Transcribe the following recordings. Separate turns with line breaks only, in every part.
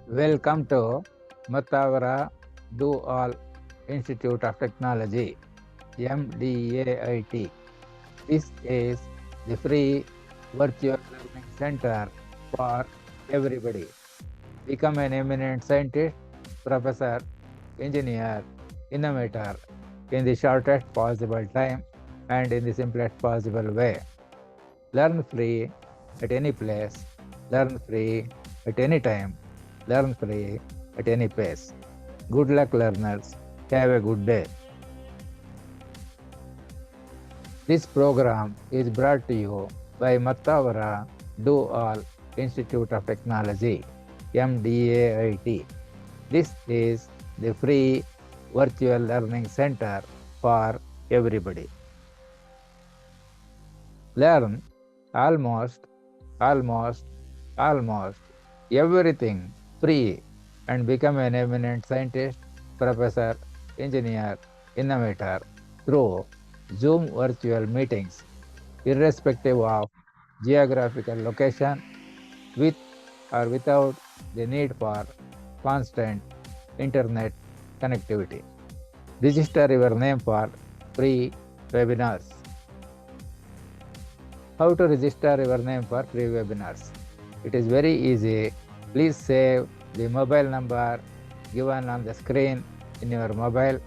Welcome to Matavara Do All Institute of Technology, MDAIT. This is the free virtual learning center for everybody. Become an eminent scientist, professor, engineer, innovator in the shortest possible time and in the simplest possible way. Learn free at any place, learn free at any time, learn free at any pace. Good luck, learners. Have a good day. This program is brought to you by Mattavara Do All Institute of Technology, MDAIT. This is the free virtual learning center for everybody. Learn almost, almost everything free and become an eminent scientist, professor, engineer, innovator through Zoom virtual meetings, irrespective of geographical location, with or without the need for constant internet connectivity. Register your name for free webinars. How to register your name for free webinars? It is very easy. Please save the mobile number given on the screen in your mobile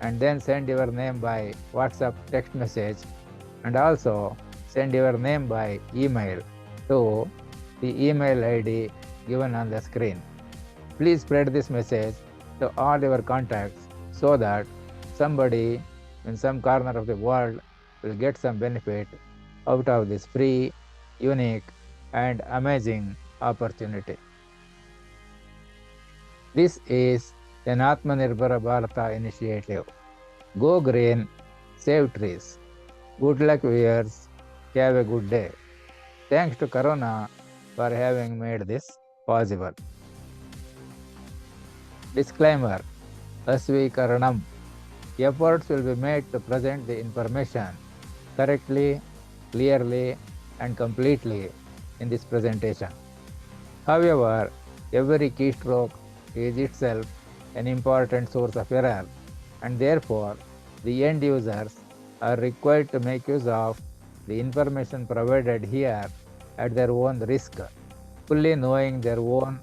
and then send your name by WhatsApp text message, and also send your name by email to the email ID given on the screen. Please spread this message to all your contacts so that somebody in some corner of the world will get some benefit out of this free, unique, and amazing opportunity. This is an Atmanirbhar Bharata initiative. Go green, save trees. Good luck, viewers. Have a good day. Thanks to Corona for having made this possible. Disclaimer: Asvikaranam. Efforts will be made to present the information correctly, clearly, and completely in this presentation. However, every keystroke is itself an important source of error, and therefore the end users are required to make use of the information provided here at their own risk, fully knowing their own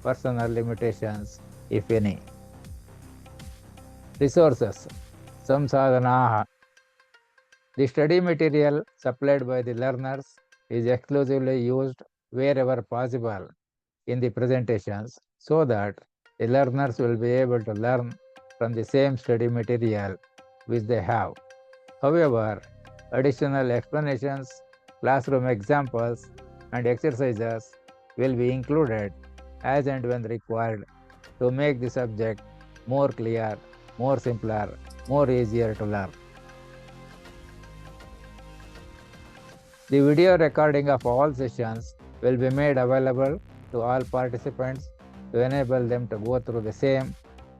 personal limitations, if any. Resources: Samsadhanaha. The study material supplied by the learners is exclusively used wherever possible in the presentations so that the learners will be able to learn from the same study material which they have. However, additional explanations, classroom examples, and exercises will be included as and when required to make the subject more clear, more simpler, more easier to learn. The video recording of all sessions will be made available to all participants to enable them to go through the same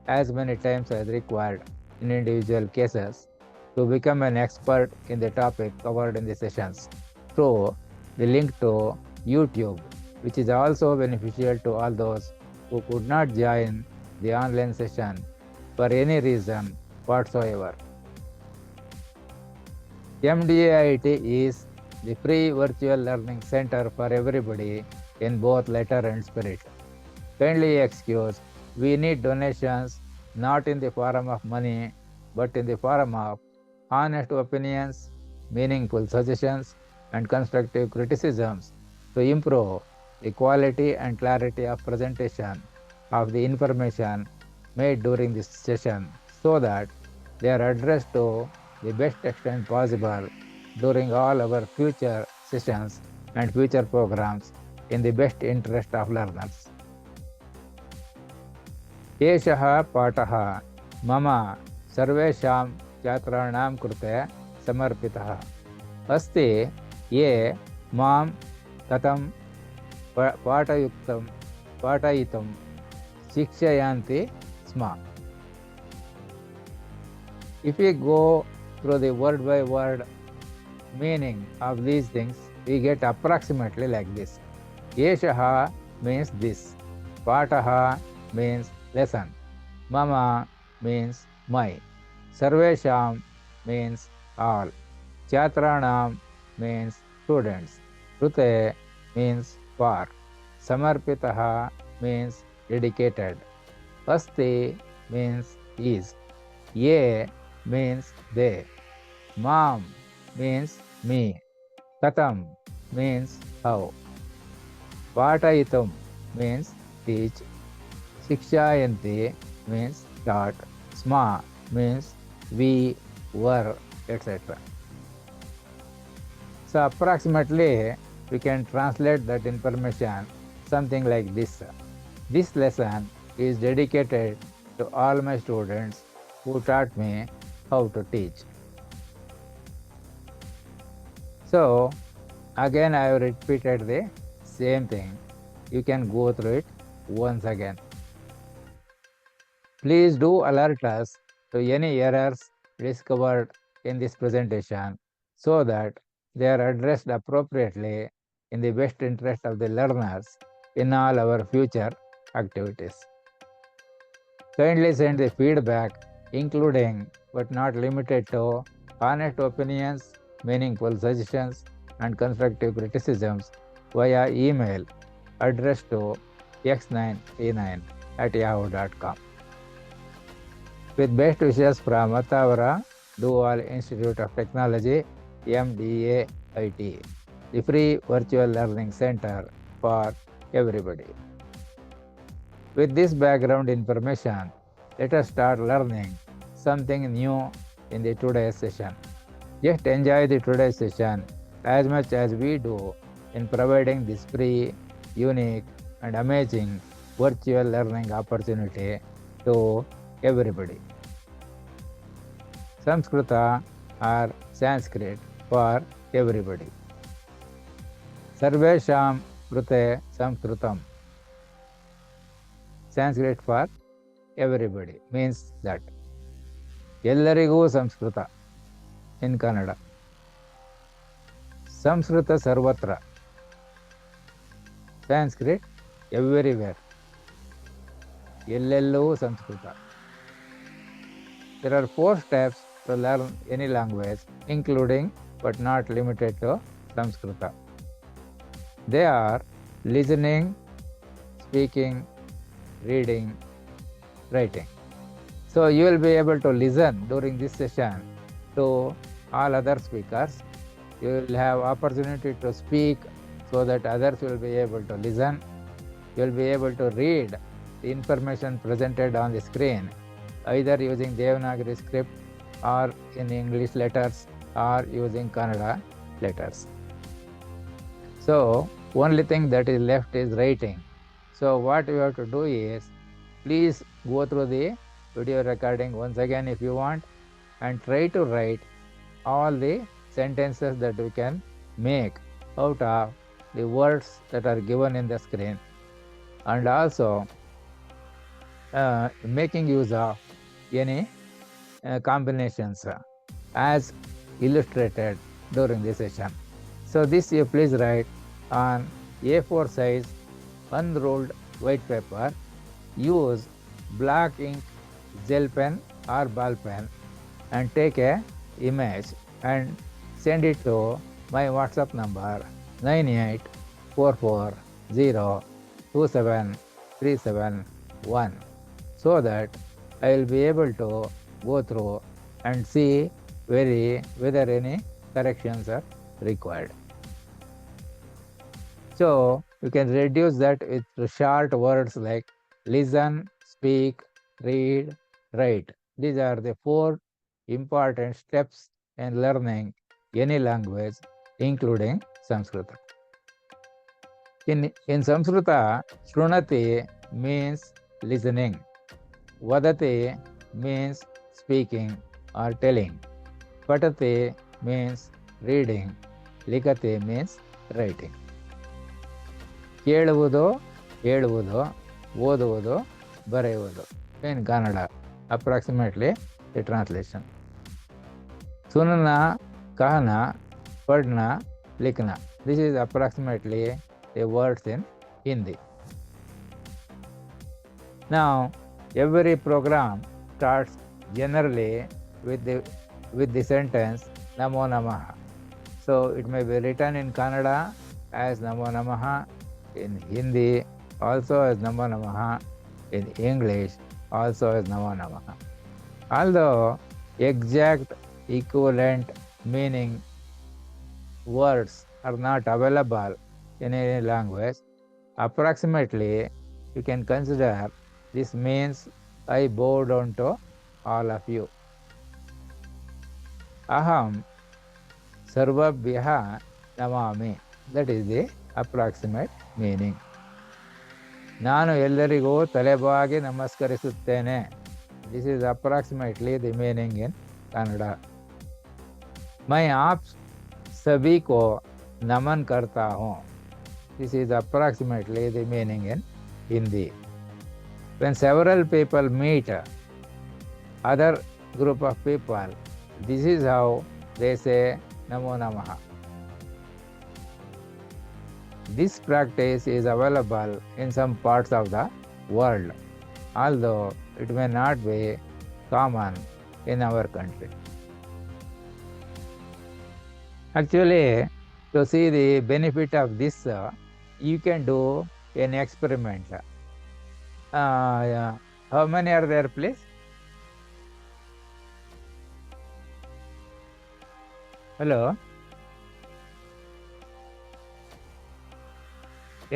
as many times as required in individual cases to become an expert in the topic covered in the sessions through the link to YouTube, which is also beneficial to all those who could not join the online session for any reason whatsoever. MDAIT is the free virtual learning center for everybody in both letter and spirit. Kindly excuse, we need donations not in the form of money, but in the form of honest opinions, meaningful suggestions, and constructive criticisms to improve the quality and clarity of presentation of the information made during this session so that they are addressed to the best extent possible during all our future sessions and future programs in the best interest of learners. एषः पाठः मम सर्वेषां छात्राणां कृते समर्पितः अस्ति ये मां कथं पाठयितुं शिक्षयन्ति स्म. If we go through the word by word meaning of these things, we get approximately like this. Yeshaha means this. Pataha means lesson. Mama means my. Sarvesham means all. Chatranam means students. Krute means for. Samarpitaha means dedicated. Asti means is. Ye means they. Mam means me. Katam means how. Patayitum means teach. Shikshayanti means taught. Sma means we, were, etc. So approximately we can translate that information something like this. This lesson is dedicated to all my students who taught me how to teach. So again I have repeated the same thing. You can go through it once again. Please do alert us to any errors discovered in this presentation so that they are addressed appropriately in the best interest of the learners in all our future activities. Kindly send the feedback, including but not limited to honest opinions, meaningful suggestions, and constructive criticisms via email addressed to x939@yahoo.com. With best wishes from Matavara Dual Institute of Technology, MDAIT, the free virtual learning center for everybody. With this background information, let us start learning something new in the today's session. Just enjoy the today's session as much as we do in providing this free, unique, and amazing virtual learning opportunity to everybody. Samskrita or Sanskrit for everybody. Sarvesham krute Samskritam. Sanskrit for everybody means that. ಎಲ್ಲರಿಗೂ Sanskrit in Kannada. Samskrita sarvatra. Sanskrit everywhere. ಎಲ್ಲೆಲ್ಲೂ Sanskrit. There are 4 steps to learn any language, including but not limited to Samskrita. They are listening, speaking, reading, writing. So you will be able to listen during this session to all other speakers. You will have opportunity to speak so that others will be able to listen. You will be able to read the information presented on the screen, either using Devanagari script or in English letters or using Kannada letters. So only thing that is left is writing. So what you have to do is, please go through the video recording once again if you want, and try to write all the sentences that we can make out of the words that are given in the screen, and also making use of any combinations as illustrated during the session. So this you please write on A4 size unrolled white paper. Use black ink, gel pen or ball pen, and take a image and send it to my WhatsApp number 9844027371, so that I will be able to go through and see whether any corrections are required. So you can reduce that with short words like listen, speak, read, write. These are the 4 important steps in learning any language, including Sanskrit. In Samskrita, Shrunati means listening. Vadati means speaking or telling. Patati means reading. Likati means writing. ಕೇಳುವುದು, ಹೇಳುವುದು, ಓದುವುದು, ಬರೆಯುವುದು in Kannada. Approximately the translation. Sunna, kahna, padna, likhna. This is approximately the words in Hindi. Now, every program starts generally with the sentence Namo Namaha. So it may be written in Kannada as Namo Namaha, in Hindi also as Namo Namaha, in English also as Namo Namaha. Although exact equivalent meaning words are not available in any language, approximately you can consider this means I bow down to all of you. Aham sarvabhyaha namami. That is the approximate meaning. ನಾನು ಎಲ್ಲರಿಗೂ ತಲೆಬಾಗಿ ನಮಸ್ಕರಿಸುತ್ತೇನೆ. This is approximately the meaning in Kannada. मैं आप सभी को नमन करता हूँ. This is approximately the meaning in Hindi. When several people meet other group of people, this is how they say Namo Namaha. This practice is available in some parts of the world, although it may not be common in our country. Actually, to see the benefit of this, you can do an experiment. How many are there, please? Hello?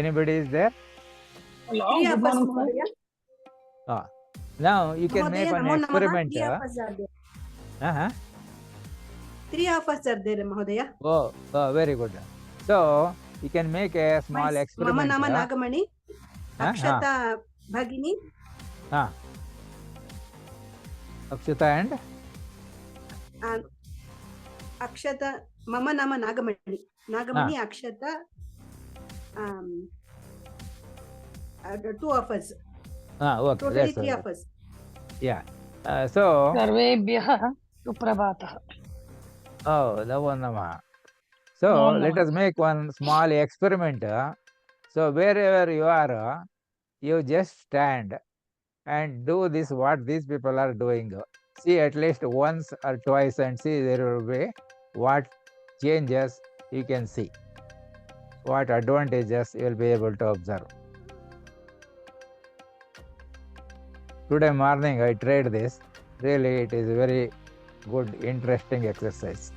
Anybody is there?
Hello,
Three
good
of us,
morning, sir.
Mahodaya.
Now you can make
Mahodaya,
one
Namo Namaha.
experiment.
Three of us are there.
Uh-huh.
3 of us are there, Mahodaya.
Oh, very good. So you can make a small
Mama
experiment.
Nama Nagamani,
Huh?
Akshata Bhagini,
Akshita and
Akshata, Mama Nama Nagamani, Akshata, the 2 of us.
okay,
Totally
that's
3
all.
of us.
Yeah. So
Sarvebhyah suprabhatah.
Namo Namaha. So
Namo
let
Namaha.
us make one small experiment. So wherever you are, you just stand and do this what these people are doing. See at least once or twice and see there will be what changes you can see, what advantages you will be able to observe. Today morning I tried this. Really it is very good, interesting exercise.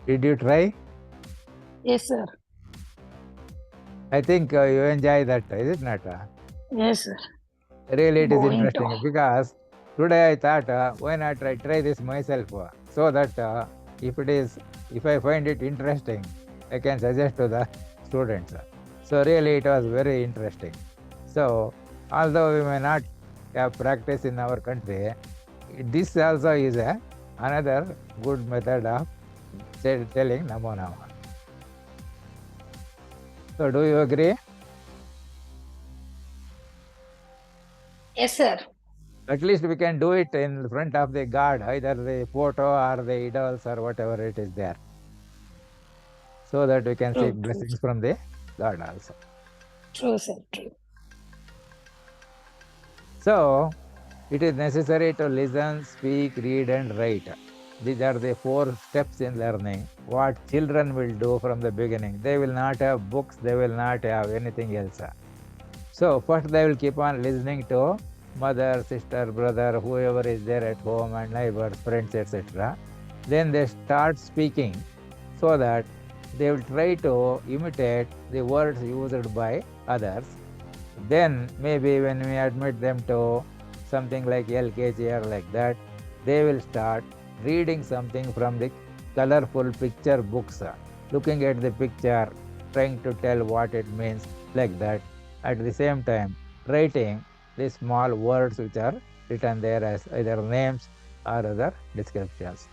Did you try?
Yes, sir.
I think you enjoy that, is it not?
Yes, sir.
Really it is
Going
interesting
to.
because today I thought why not try this myself, so that if I find it interesting, I can suggest to the students. So really it was very interesting. So although we may not have practice in our country, this also is another good method of telling Namo Namaha. So do you agree?
Yes, sir.
At least we can do it in front of the God, either the photo or the idols or whatever it is there, so that we can seek
True,
blessings from the God also.
true, sir. True.
So it is necessary to listen, speak, read and write. These are the 4 steps in learning. What children will do from the beginning. They will not have books, they will not have anything else. So first they will keep on listening to mother, sister, brother, whoever is there at home and neighbors, friends, etc. Then they start speaking so that they will try to imitate the words used by others. Then maybe when we admit them to something like LKG or like that, they will start reading something from the colorful picture books, looking at the picture, trying to tell what it means, like that. At the same time, writing the small words which are written there as either names or other descriptions.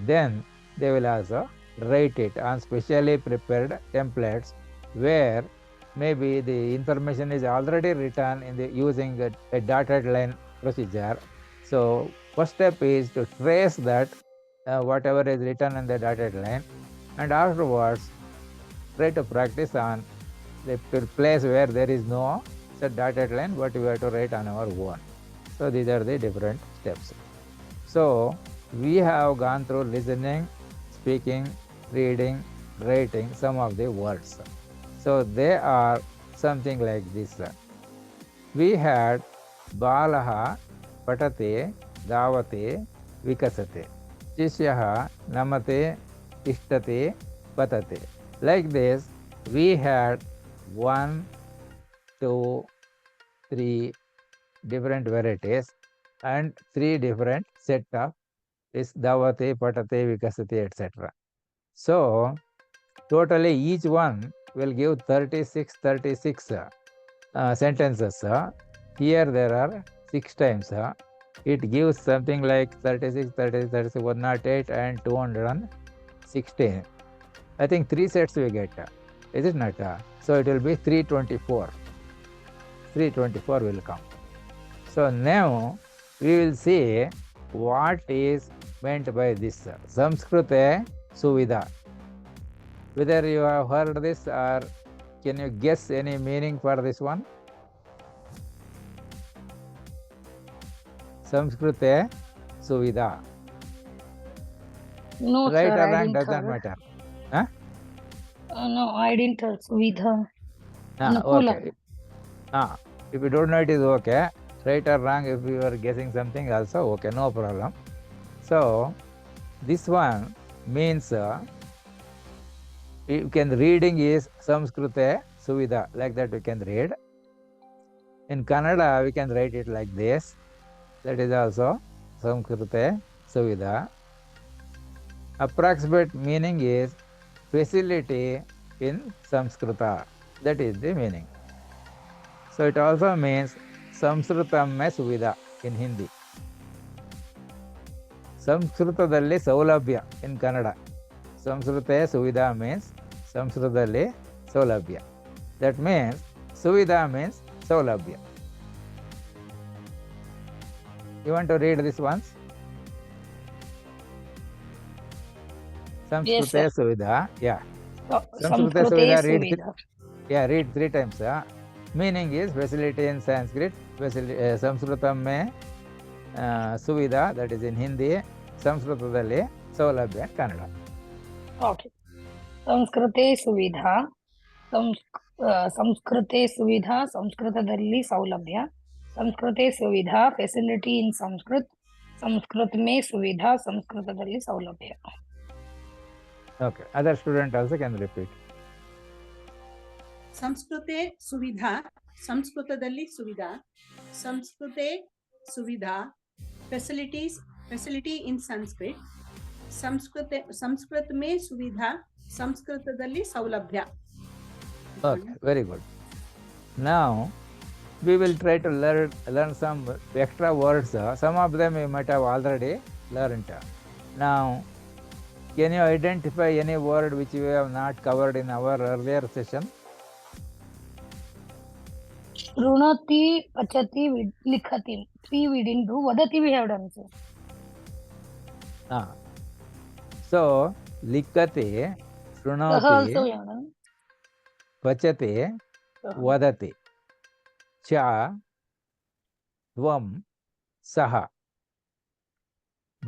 Then they will also write it on specially prepared templates where maybe the information is already written in the using a dotted line procedure. So first step is to trace that whatever is written in the dotted line, and afterwards try to practice on the place where there is no set dotted line, but we have to write on our own. So these are the different steps. So we have gone through listening, speaking, reading, writing some of the words. So they are something like this. We had Balaha Patate Davate Vikasate Shishyaha Namate Ishtate Patate. Like this, we had 1, 2, 3 different varieties and 3 different set of this Davate, Patate, Vikasate, etc. So totally each one will give 36 sentences. Here there are 6 times. It gives something like 36, 36, 108 and 216. I think 3 sets we get. Is it not? So it will be 324. 324 will come. So now we will see what is meant by this Samskrute Suvidha. Whether you have heard this or can you guess any meaning for this one? Samskrute Suvidha.
No,
Right
sir,
or
I
wrong
didn't
doesn't
heard.
matter.
No, I didn't heard Suvidha. Anukula.
Okay. If you don't know, it is okay. Right or wrong, if you are guessing something also, okay, no problem. So this one means you can reading is Samskrute Suvidha, like that we can read. In Kannada we can write it like this. That is also Samskrute Suvidha. Approximate meaning is facility in Samskrita. That is the meaning. So it also means Samskritam me Suvidha in Hindi. ಸಂಸ್ಕೃತದಲ್ಲಿ ಸೌಲಭ್ಯ ಇನ್ Kannada. ಸಂಸ್ಕೃತೆ Suvidha means ಸಂಸ್ಕೃತದಲ್ಲಿ ಸೌಲಭ್ಯ. That means Suvidha means ಸೌಲಭ್ಯ. You want to read this once? Samskrute Suvidha. Yeah. Samskrute Suvidha. Read 3 times. Meaning is facility in Sanskrit. Samskritam me Suvidha, that is in Hindi. Samskritadalli Saulabhya Kannada.
Okay. Samskrute Suvidha. Samskrute Suvidha, Samskritadalli Saulabhya. Samskrute Suvidha, facility in Sanskrit. Sanskrit me Suvidha, Samskritadalli Saulabhya.
Okay. Other student also can repeat.
ಸಂಸ್ಕೃತೆ ಸುವಿಧಾ, ಸಂಸ್ಕೃತದಲ್ಲಿ ಸುವಿಧಾ. ಸಂಸ್ಕೃತೆ ಸುವಿಧಾ, facility in Sanskrit. Sanskrit ಮೇ ಸುವಿಧಾ, ಸಂಸ್ಕೃತದಲ್ಲಿ ಸೌಲಭ್ಯ.
Okay, very good. Now we will try to learn some extra words. Some of them you might have already learned. Now, can you identify any word which you have not covered in our earlier session?
Shrunati, Pachati, Likhati. 3 we didn't do. Vadati we have done, sir.
So, Likhati,
Also
Shrunati,
we have done.
Pachati, Vadati, Cha, Tvam, Saha.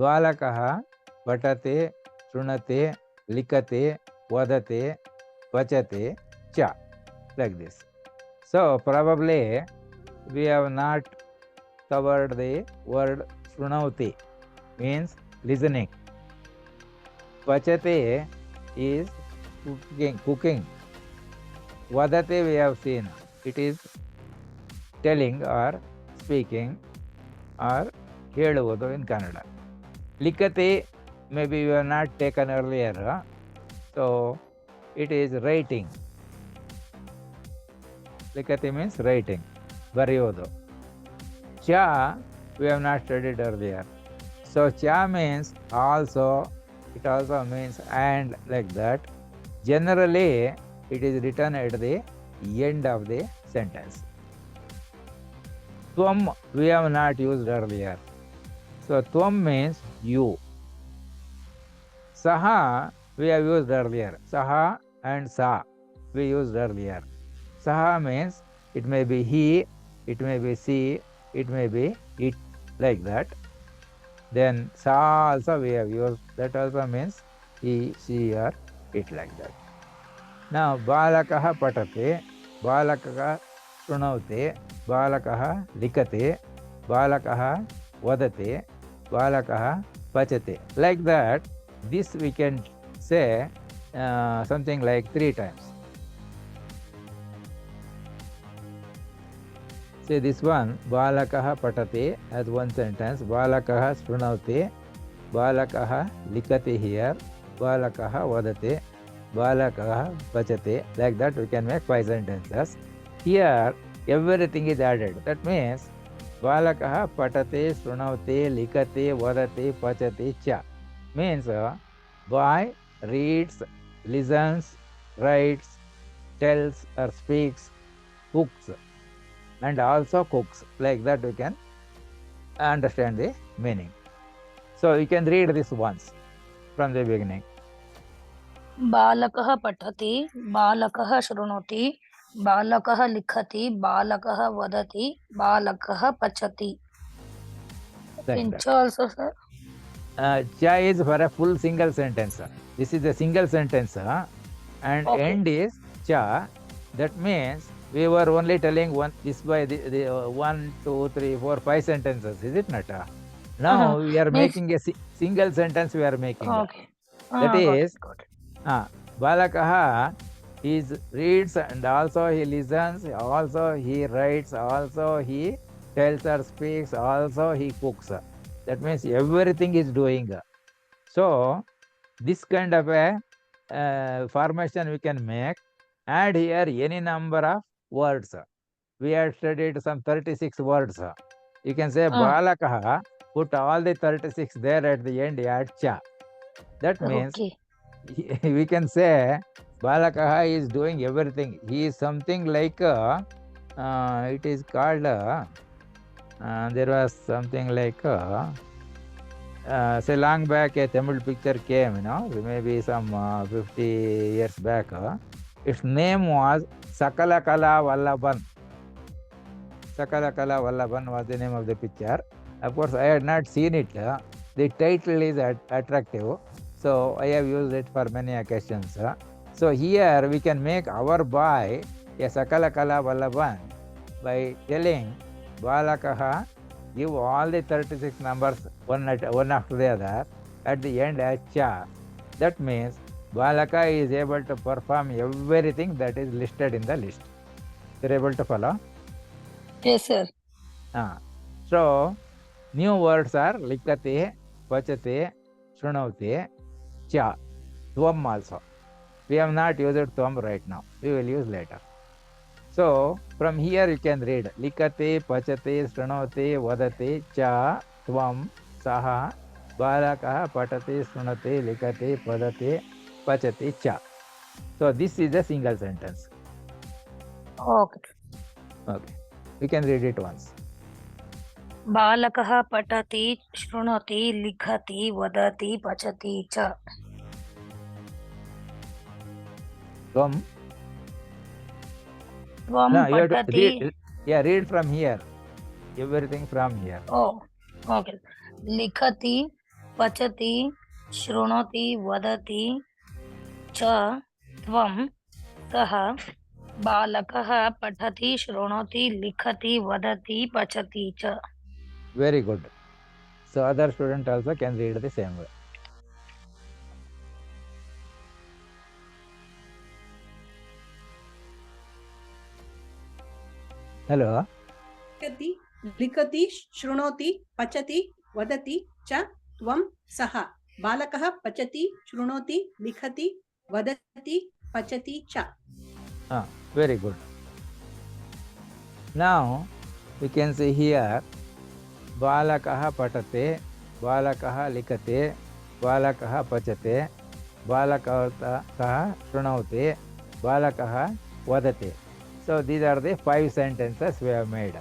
Balakaha, Patate, Shrunate, Likhate, Vadate, Pachate, Cha. Like this. So probably we have not covered the word Shrunauti, means listening. Pachate is cooking. Vadate we have seen. It is telling or speaking or ಹೇಳುವುದು in Kannada. Likhate maybe we have not taken earlier. So it is writing. Likhati means writing, ಬರೆಯೋದು. Cha we have not studied earlier. So cha means also, it also means and, like that. Generally it is written at the end of the sentence. Tvam we have not used earlier. So tvam means you. Saha we have used earlier. Saha and sa we used earlier. Saha means it may be he, it may be she, it may be it, like that. Then sa also we have used, that also means he, she or it, like that. Now balakah patate, balakah shrunavate, balakah likate, balakah vadate, balakah pachate, like that. This we can say something like 3 times. See this one, balakah patate as one sentence, balakah shrunavate, balakah likate here, balakah vadate, balakah pachate, like that we can make 5 sentences. Here everything is added. That means balakah patate, shrunavate, likate, vadate, pachate cha means boy reads, listens, writes, tells or speaks, cooks, and also cooks, like that we can understand the meaning. So you can read this once from the beginning.
बालकः पठति, बालकः शृणोति, बालकः लिखति, बालकः वदति, बालकः पचति.
Like
In
that.
cha also, sir?
Cha is for a full single sentence. This is a single sentence, and
Okay.
end is cha. That means we were only telling one this by the 1, 2, 3, 4, 5 sentences, is it not? Now we are
Means-
making a single sentence. We are making.
Okay.
That is,
got it.
balakah is reads and also he listens, also he writes, also he tells or speaks, also he cooks. That means everything is doing. So this kind of a formation we can make. Add here any number of words. We had studied some 36 words. You can say balakah, put all the 36 there at the end, add cha. That means
Okay.
we can say balakah is doing everything. He is something like it is called there was something like say long back a Tamil picture came, maybe some 50 years back. Its name was Sakala Kala Vallaban. Sakala Kala Vallaban was the name of the picture. Of course I had not seen it. The title is attractive, so I have used it for many occasions. So here we can make our boy a Sakala Kala Vallaban by telling balakah, give all the 36 numbers one after the other, at the end as cha. That means balaka is able to perform everything that is listed in the list. You're able to follow?
Yes, sir.
So new words are likate, pachate, shrunavate, cha, tvam also. We have not used tvam right now. We will use later. So from here you can read likate, pachate, shrunavate, vadate, cha, tvam, saha, balakah, patate, shrunate, likate, padate, pachate, cha. So this is a single sentence.
Okay.
Okay. You can read it once.
बालकः पठति, शृणोति, लिखति, वदति, पचति च.
Tvam.
त्वं
No, you have to
पठति.
read from here. Everything from here.
Oh, okay. लिखति, पचति, शृणोति, वदति च, त्वं, सः, बालकः पठति, शृणोति, लिखति, वदति, पचति च.
Very good. So other student also can read the same way. Hello.
लिखति, शृणोति, पचति, वदति च, त्वं, सः, बालकः पचति, शृणोति, लिखति, वदति, पचति च.
Very good. Now we can see here balakah patate, balakah likate, balakah pachate, balakah shrunavate, balakah vadate. So these are the 5 sentences we have made.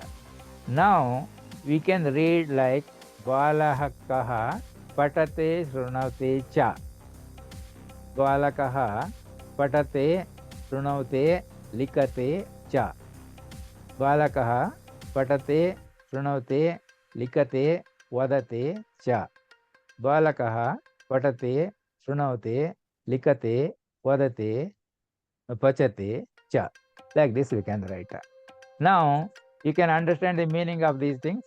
Now we can read like balakah patate, shrunavate cha. Balakah patate, शृणोति लिखति च बालकः पठति शृणोति लिखति वदति च बालकः पठति शृणोति लिखति वदति पचति च. Like this we can write. Now you can understand the meaning of these things.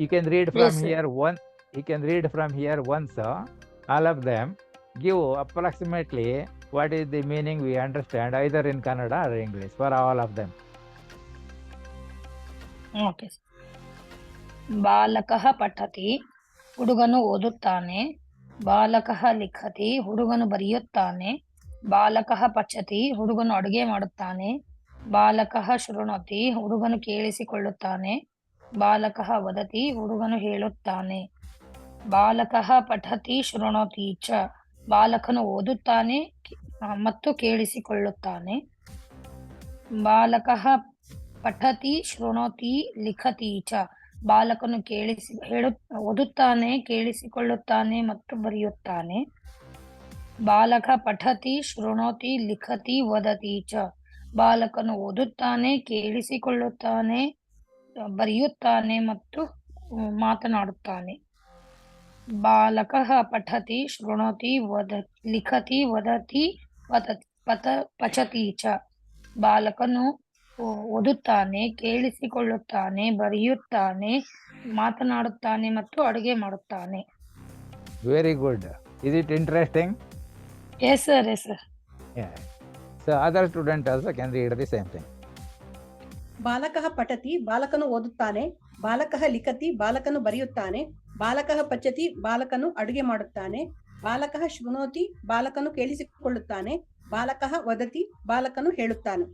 You can read from
Yes, sir.
here one. You can read from here once. All of them give approximately what is the meaning we understand either in Kannada or English for all of them.
Okay. ಬಾಲಕಃ ಪಠತಿ, ಹುಡುಗನು ಓದುತ್ತಾನೆ. ಬಾಲಕಃ ಲಿಖತಿ, ಹುಡುಗನು ಬರೆಯುತ್ತಾನೆ. ಬಾಲಕಃ ಪಚತಿ, ಹುಡುಗನು ಅಡುಗೆ ಮಾಡುತ್ತಾನೆ. ಬಾಲಕಃ ಶೃಣೋತಿ, ಹುಡುಗನು ಕೇಳಿಸಿಕೊಳ್ಳುತ್ತಾನೆ. ಬಾಲಕಃ ವದತಿ, ಹುಡುಗನು ಹೇಳುತ್ತಾನೆ. ಬಾಲಕಃ ಪಠತಿ ಶೃಣೋತಿ ಚ, ಬಾಲಕನು ಓದುತ್ತಾನೆ ಮತ್ತು ಕೇಳಿಸಿಕೊಳ್ಳುತ್ತಾನೆ. ಬಾಲಕಃ ಪಠತಿ ಶೃಣೋತಿ ಲಿಖತಿ ಚ, ಬಾಲಕನು ಓದುತ್ತಾನೆ, ಕೇಳಿಸಿಕೊಳ್ಳುತ್ತಾನೆ ಮತ್ತು ಬರೆಯುತ್ತಾನೆ. ಬಾಲಕ ಪಠತಿ ಶೃಣೋತಿ ಲಿಖತಿ ವದತಿ ಚ, ಬಾಲಕನು ಓದುತ್ತಾನೆ, ಕೇಳಿಸಿಕೊಳ್ಳುತ್ತಾನೆ, ಬರೆಯುತ್ತಾನೆ ಮತ್ತು ಮಾತನಾಡುತ್ತಾನೆ. ಬಾಲಕಃ ಪಠತಿ ಶೃಣೋತಿ ಲಿಖತಿ ವದತಿ ಪಚತಿ ಚ, ಬಾಲಕನು ಓದುತ್ತಾನೆ, ಕೇಳಿಸಿಕೊಳ್ಳುತ್ತಾನೆ, ಬರೆಯುತ್ತಾನೆ, ಮಾತನಾಡುತ್ತಾನೆ ಮತ್ತು ಅಡುಗೆ ಮಾಡುತ್ತಾನೆ.
Very good. Is it interesting?
Yes sir, yes sir.
Yeah. So other student also can read the same thing.
ಬಾಲಕಃ ಪಠತಿ, ಬಾಲಕನು ಓದುತ್ತಾನೆ. ಬಾಲಕಃ ಲಿಖತಿ, ಬಾಲಕನು ಬರೆಯುತ್ತಾನೆ. ಬಾಲಕಃ ಪಚತಿ, ಬಾಲಕನು ಅಡುಗೆ ಮಾಡುತ್ತಾನೆ. ಬಾಲಕಃ ಶೃಣೋತಿ, ಬಾಲಕನು ಕೇಳಿಸಿಕೊಳ್ಳುತ್ತಾನೆ. ಬಾಲಕಃ ವದತಿ, ಬಾಲಕನು ಹೇಳುತ್ತಾನೆ.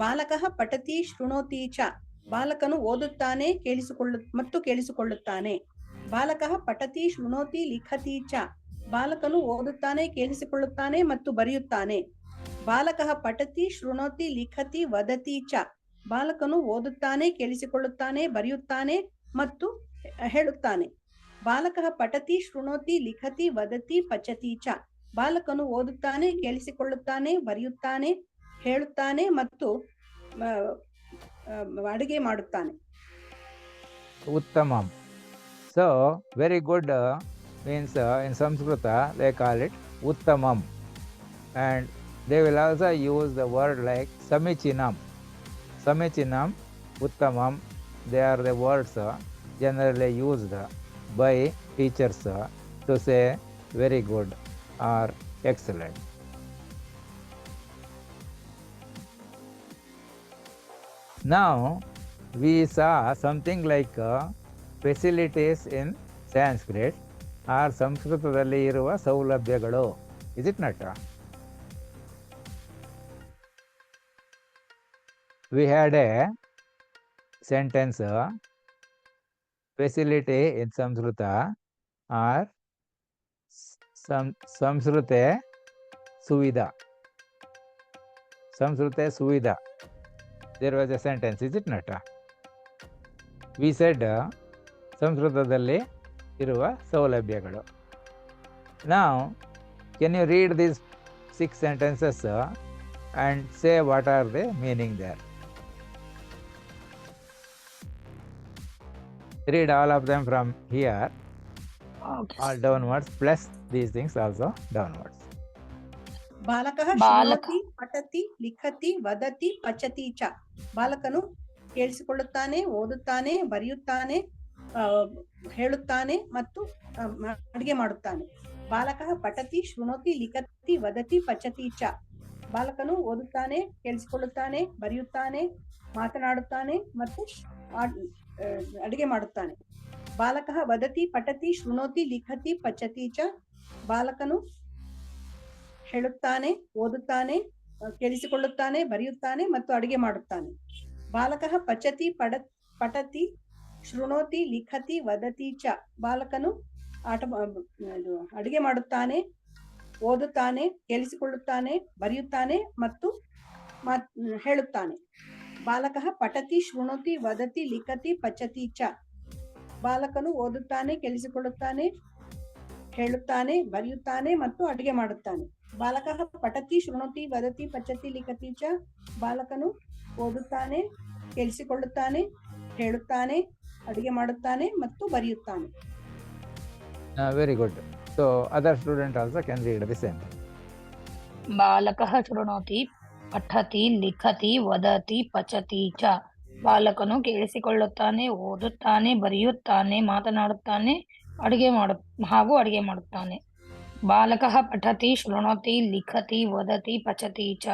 ಬಾಲಕಃ ಪಠತಿ ಶೃಣೋತಿ ಚ, ಬಾಲಕನು ಓದುತ್ತಾನೆ ಮತ್ತು ಕೇಳಿಸಿಕೊಳ್ಳುತ್ತಾನೆ. ಬಾಲಕಃ ಪಠತಿ ಶೃಣೋತಿ ಲಿಖತಿ ಚ, ಬಾಲಕನು ಓದುತ್ತಾನೆ, ಕೇಳಿಸಿಕೊಳ್ಳುತ್ತಾನೆ ಮತ್ತು ಬರೆಯುತ್ತಾನೆ. ಬಾಲಕಃ ಪಠತಿ ಶೃಣೋತಿ ಲಿಖತಿ ವದತಿ ಚ, ಬಾಲಕನು ಓದುತ್ತಾನೆ, ಕೇಳಿಸಿಕೊಳ್ಳುತ್ತಾನೆ, ಬರೆಯುತ್ತಾನೆ ಮತ್ತು ಹೇಳುತ್ತಾನೆ. ಬಾಲಕಃ ಪಠತಿ ಶೃಣೋತಿ ಲಿಖತಿ ವದತಿ ಪಚತಿ ಚ, ಬಾಲಕನು ಓದುತ್ತಾನೆ, ಕೇಳಿಸಿಕೊಳ್ಳುತ್ತಾನೆ, ಬರೆಯುತ್ತಾನೆ, ಹೇಳುತ್ತಾನೆ ಮತ್ತು ಅಡುಗೆ ಮಾಡುತ್ತಾನೆ.
Uttamam. So very good means in Sanskrita they call it Uttamam, and they will also use the word like Samichinam. Samichinam, Uttamam, they are the words generally used by teachers to say very good or excellent. Now we saw something like facilities in Sanskrit or ಸಂಸ್ಕೃತದಲ್ಲಿ ಇರುವ ಸೌಲಭ್ಯಗಳು. Is it not? We had a sentence facility in Samskrita or Samskrute Suvidha. Samskrute Suvidha. There was a sentence, is it not? We said ಸಂಸ್ಕೃತದಲ್ಲಿ ಇರುವ ಸೌಲಭ್ಯಗಳು. Now can you read these 6 sentences and say what are the meaning there? Read all of them from here, all downwards, plus these things also downwards.
ಬಾಲಕಃ ಶೃಣೋತಿ ಪಠತಿ ಲಿಖತಿ ವದತಿ ಪಚತಿ ಚ, ಬಾಲಕನು ಕೇಳಿಸಿಕೊಳ್ಳುತ್ತಾನೆ, ಓದುತ್ತಾನೆ, ಬರೆಯುತ್ತಾನೆ, ಹೇಳುತ್ತಾನೆ ಮತ್ತು ಅಡುಗೆ ಮಾಡುತ್ತಾನೆ. ಬಾಲಕಃ ಪಠತಿ ಶೃಣೋತಿ ಲಿಖತಿ ವದತಿ ಪಚತಿ ಚ, ಬಾಲಕನು ಓದುತ್ತಾನೆ, ಕೇಳಿಸಿಕೊಳ್ಳುತ್ತಾನೆ, ಬರೆಯುತ್ತಾನೆ, ಮಾತನಾಡುತ್ತಾನೆ ಮತ್ತು ಅಡುಗೆ ಮಾಡುತ್ತಾನೆ. ಬಾಲಕಃ ವದತಿ ಪಠತಿ ಶೃಣೋತಿ ಲಿಖತಿ ಪಚತಿ ಚ, ಬಾಲಕನು ಹೇಳುತ್ತಾನೆ, ಓದುತ್ತಾನೆ, ಕೇಳಿಸಿಕೊಳ್ಳುತ್ತಾನೆ, ಬರೆಯುತ್ತಾನೆ ಮತ್ತು ಅಡುಗೆ ಮಾಡುತ್ತಾನೆ. ಬಾಲಕಃ ಪಚತಿ ಪಠತಿ ಶೃಣೋತಿ ಲಿಖತಿ ವದತಿ ಚ, ಬಾಲಕನು ಅಡುಗೆ ಮಾಡುತ್ತಾನೆ, ಓದುತ್ತಾನೆ, ಕೇಳಿಸಿಕೊಳ್ಳುತ್ತಾನೆ, ಬರೆಯುತ್ತಾನೆ ಮತ್ತು ಹೇಳುತ್ತಾನೆ. ಬಾಲಕಃ ಪಠತಿ ಶೃಣೋತಿ ವದತಿ ಲಿಖತಿ ಪಚತಿ ಚ, ಬಾಲಕನು ಓದುತ್ತಾನೆ, ಕೇಳಿಸಿಕೊಳ್ಳುತ್ತಾನೆ, ಹೇಳುತ್ತಾನೆ, ಬರೆಯುತ್ತಾನೆ ಮತ್ತು ಅಡುಗೆ ಮಾಡುತ್ತಾನೆ. ಬಾಲಕಃ ಪಠತಿ ಶೃಣೋತಿ ವದತಿ ಪಚತಿ ಲಿಖತಿ ಚ ಬಾಲಕನು ಓದುತ್ತಾನೆ, ಕೇಳಿಸಿಕೊಳ್ಳುತ್ತಾನೆ, ಹೇಳುತ್ತಾನೆ, ಅಡುಗೆ ಮಾಡುತ್ತಾನೆ ಮತ್ತು ಬರೆಯುತ್ತಾನೆ.
Very good. So other student also can read the same.
ಬಾಲಕಃ ಶೃಣೋತಿ ಪಠತಿ ಲಿಖತಿ ವದತಿ ಪಚತಿ ಚ ಬಾಲಕನು ಕೇಳಿಸಿಕೊಳ್ಳುತ್ತಾನೆ, ಓದುತ್ತಾನೆ, ಬರೆಯುತ್ತಾನೆ, ಮಾತನಾಡುತ್ತಾನೆ, ಅಡುಗೆ ಮಾಡುತ್ತಾನೆ. ಬಾಲಕಃ ಪಠತಿ ಶೃಣೋತಿ ಲಿಖತಿ ವದತಿ ಪಚತಿ ಚ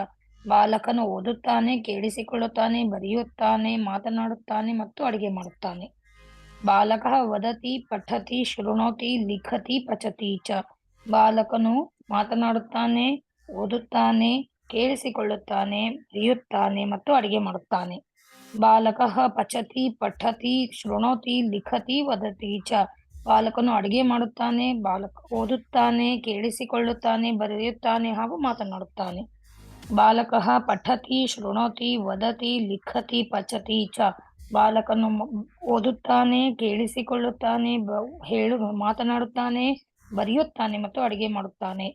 ಬಾಲಕನು ಓದುತ್ತಾನೆ, ಕೇಳಿಸಿಕೊಳ್ಳುತ್ತಾನೆ, ಬರೆಯುತ್ತಾನೆ, ಮಾತನಾಡುತ್ತಾನೆ ಮತ್ತು ಅಡುಗೆ ಮಾಡುತ್ತಾನೆ. ಬಾಲಕಃ ವದತಿ ಪಠತಿ ಶೃಣೋತಿ ಲಿಖತಿ ಪಚತಿ ಚ ಬಾಲಕನು ಮಾತನಾಡುತ್ತಾನೆ, ಓದುತ್ತಾನೆ, ಕೇಳಿಸಿಕೊಳ್ಳುತ್ತಾನೆ, ಬರೆಯುತ್ತಾನೆ ಮತ್ತು ಅಡುಗೆ ಮಾಡುತ್ತಾನೆ. ಬಾಲಕಃ ಪಚತಿ ಪಠತಿ ಶೃಣೋತಿ ಲಿಖತಿ ವದತಿ ಚ ಬಾಲಕನು ಅಡುಗೆ ಮಾಡುತ್ತಾನೆ, ಓದುತ್ತಾನೆ, ಕೇಳಿಸಿಕೊಳ್ಳುತ್ತಾನೆ, ಬರೆಯುತ್ತಾನೆ ಹಾಗೂ ಮಾತನಾಡುತ್ತಾನೆ. ಬಾಲಕಃ ಪಠತಿ ಶೃಣೋತಿ ವದತಿ ಲಿಖತಿ ಪಚತಿ ಚ ಬಾಲಕನು ಓದುತ್ತಾನೆ, ಕೇಳಿಸಿಕೊಳ್ಳುತ್ತಾನೆ, ಮಾತನಾಡುತ್ತಾನೆ, ಬರೆಯುತ್ತಾನೆ ಮತ್ತು ಅಡುಗೆ ಮಾಡುತ್ತಾನೆ.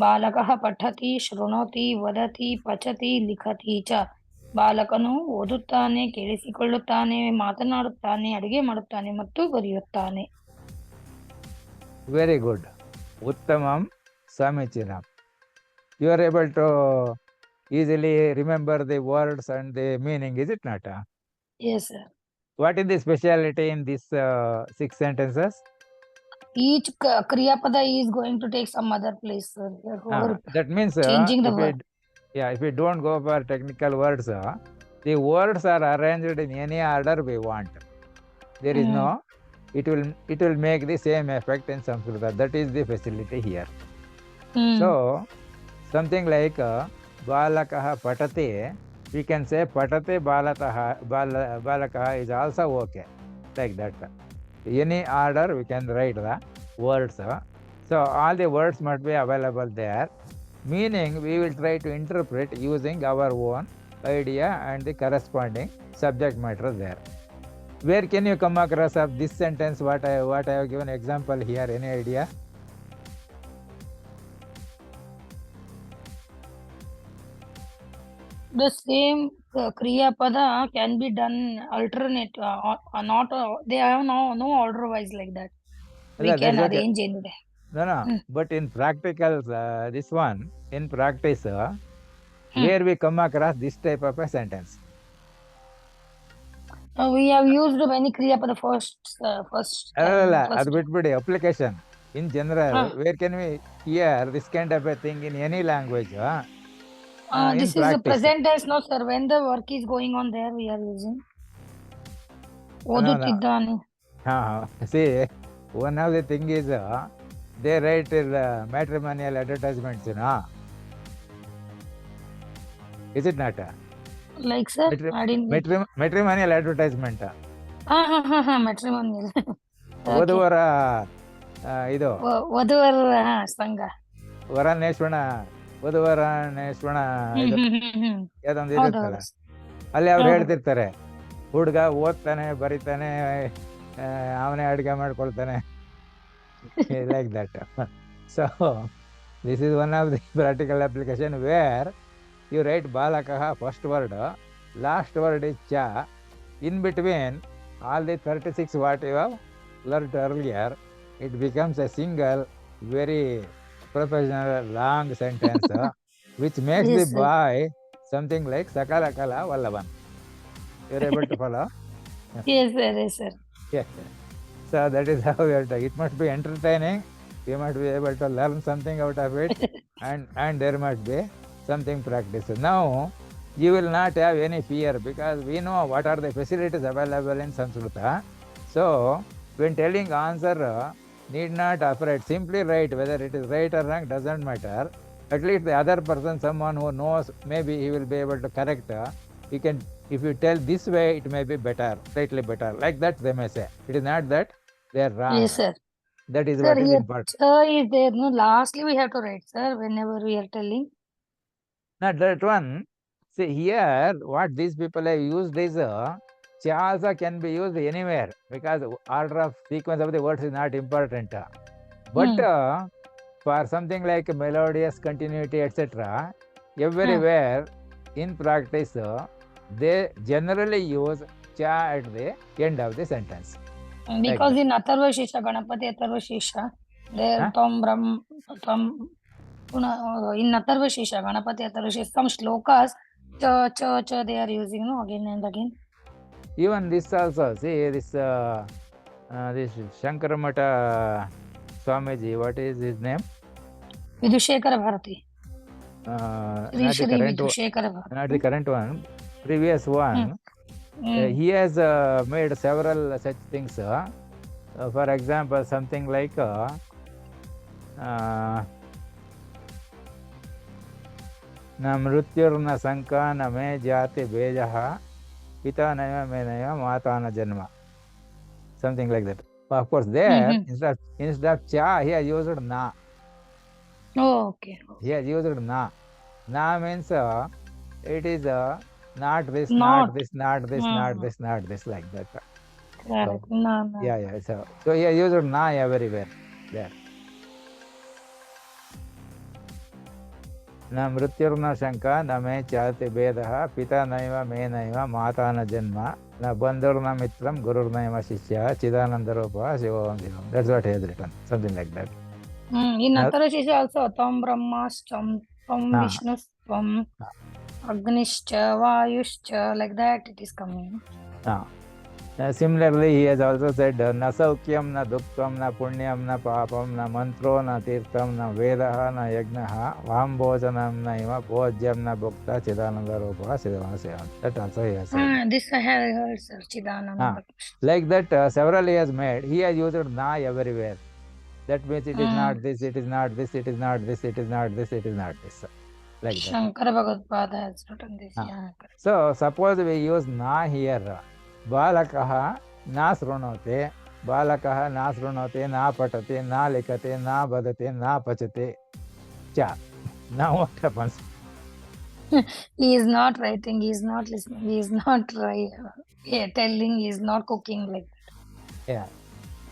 ಬಾಲಕಃ ಪಠತಿ ಶೃಣೋತಿ ವದತಿ ಪಚತಿ ಲಿಖತಿ ಚ ಬಾಲಕನು ಓದುತ್ತಾನೆ, ಕೇಳಿಸಿಕೊಳ್ಳುತ್ತಾನೆ, ಮಾತನಾಡುತ್ತಾನೆ, ಅಡುಗೆ ಮಾಡುತ್ತಾನೆ ಮತ್ತು ಬರೆಯುತ್ತಾನೆ.
Very good. Uttamam Samichinam. You are able to easily remember the words and the meaning, is it not?
Yes, sir.
What is the speciality in these 6 sentences?
Each Kriya Pada is going to take some other place, sir.
That means
changing the word.
If we don't go for technical words, the words are arranged in any order we want. There is no, it will make the same effect in Sanskrit. That is the facility here. So something like balakaha patati, we can say patati balakaha is also okay, like that. Any order we can write the words. So all the words must be available there. Meaning we will try to interpret using our own idea and the corresponding subject matter there. Where can you come across of this sentence? What I have given example here? Any idea?
The same Kriya Pada can be done alternate, they have no order wise like that. We can arrange anyway.
No. But in practical, this one, in practice, where we come across this type of a sentence?
We have used many Kriya Pada first.
Adu bitbidi application. In general, where can we hear this kind of a thing in any language?
This is the present tense, no sir. When the work is going on there, we are using. ಓದುತ್ತಿದ್ದಾನೆ.
See, one of the thing is they write matrimonial advertisements, is it not?
Like sir, I didn't.
Matrimonial advertisement.
Matrimonial.
ವಧುವರ ಇದು
ವಧುವರ ಸಂಘ.
ವರನೇಶ್ವರ ವಧುವರನೇಶ್ವರ ಯಾವ್ದೊಂದು ಇರುತ್ತಲ್ಲ, ಅಲ್ಲಿ ಅವ್ರು ಹೇಳ್ತಿರ್ತಾರೆ, ಹುಡುಗ ಓದ್ತಾನೆ, ಬರೀತಾನೆ, ಅವನೇ ಅಡುಗೆ ಮಾಡ್ಕೊಳ್ತಾನೆ, like that. So this is one of the practical application where you write balakaha first word, last word is cha, in between all the 36 what you have learned earlier, it becomes a single very professional long sentence which makes the boy something like Sakala Kala Vallavan. You are able to follow?
Yes sir.
Yes. So that is how we are doing. It must be entertaining. You must be able to learn something out of it, and there must be something practice. Now you will not have any fear because we know what are the facilities available in Sanskrit. So when telling answer, need not afraid. Simply write. Whether it is right or wrong doesn't matter. At least the other person, someone who knows, maybe he will be able to correct. You can, if you tell this way, it may be better, slightly better. Like that they may say. It is not that they are wrong.
Yes sir.
That is
Sir,
what is
here
important.
is there. No, lastly we have to write, sir, whenever we are telling.
Not that one. See here, what these people have used is cha also can be used anywhere because order of sequence of the words is not important. But for something like melodious continuity, etc., everywhere in practice, they generally use cha at the end of the sentence.
Because in Atharva Shisha, Ganapati Atharva Shisha, there
Huh?
Tom in Atharva Shisha, Ganapati Atharva Shisha, some shlokas, cha, they are using, no, again and again.
Even this also, see this Shankaramata Swamiji, what is his name?
Vidhushekara Bharati.
Not
Sri
the
Shri
current one.
Vidhushekara Bharati.
Not the current one, previous one. He has made several such things. For example, something like न मृत्युर्न शंका न मे जाति भेजः पिता नैव मे नैव माता न जन्म. Something like that. Of course, there instead of cha, he has used na.
Oh, okay.
He has used na. Na means it is not this,
Not.
not this, not this, not this, not this, like that.
Correct. No.
Yeah. So he has used na everywhere there. न मृत्युर्न शंका न मे चाति भेदः पिता नैव मे नैव माता न जन्म न बंधुर्न मित्रं गुरुर्नैव शिष्यः चिदानन्दरूपः शिवोऽहं शिवम्. That's what he has written, something like that.
In Atharva Shisha also, Tam Brahmastam, Tam Vishnustam, Agnischa, Vayuscha, like that it is coming.
Similarly, he has also said, न सौख्यं न दुःखं न पुण्यं न पापं न मन्त्रो न तीर्थं न वेदः न यज्ञः वां भोजनं नैव भोज्यं न भुक्ता चिदानन्दरूपः शिवः शिवम्. That also he has said.
This I have heard, sir. Chidananda.
Like that, several he has made. He has used na everywhere. That means it is not this, it is not this, it is not this, it is not this, it is not this. Like that.
Shankara Bhagavad has written this.
So suppose we use na here. बालकः न शृणोति, बालकः न शृणोति, न पठति, न लिखति, न वदति, न पचति च. Now what happens?
He is not writing, he is not listening, he is not telling, he is not cooking, like that.
Yeah.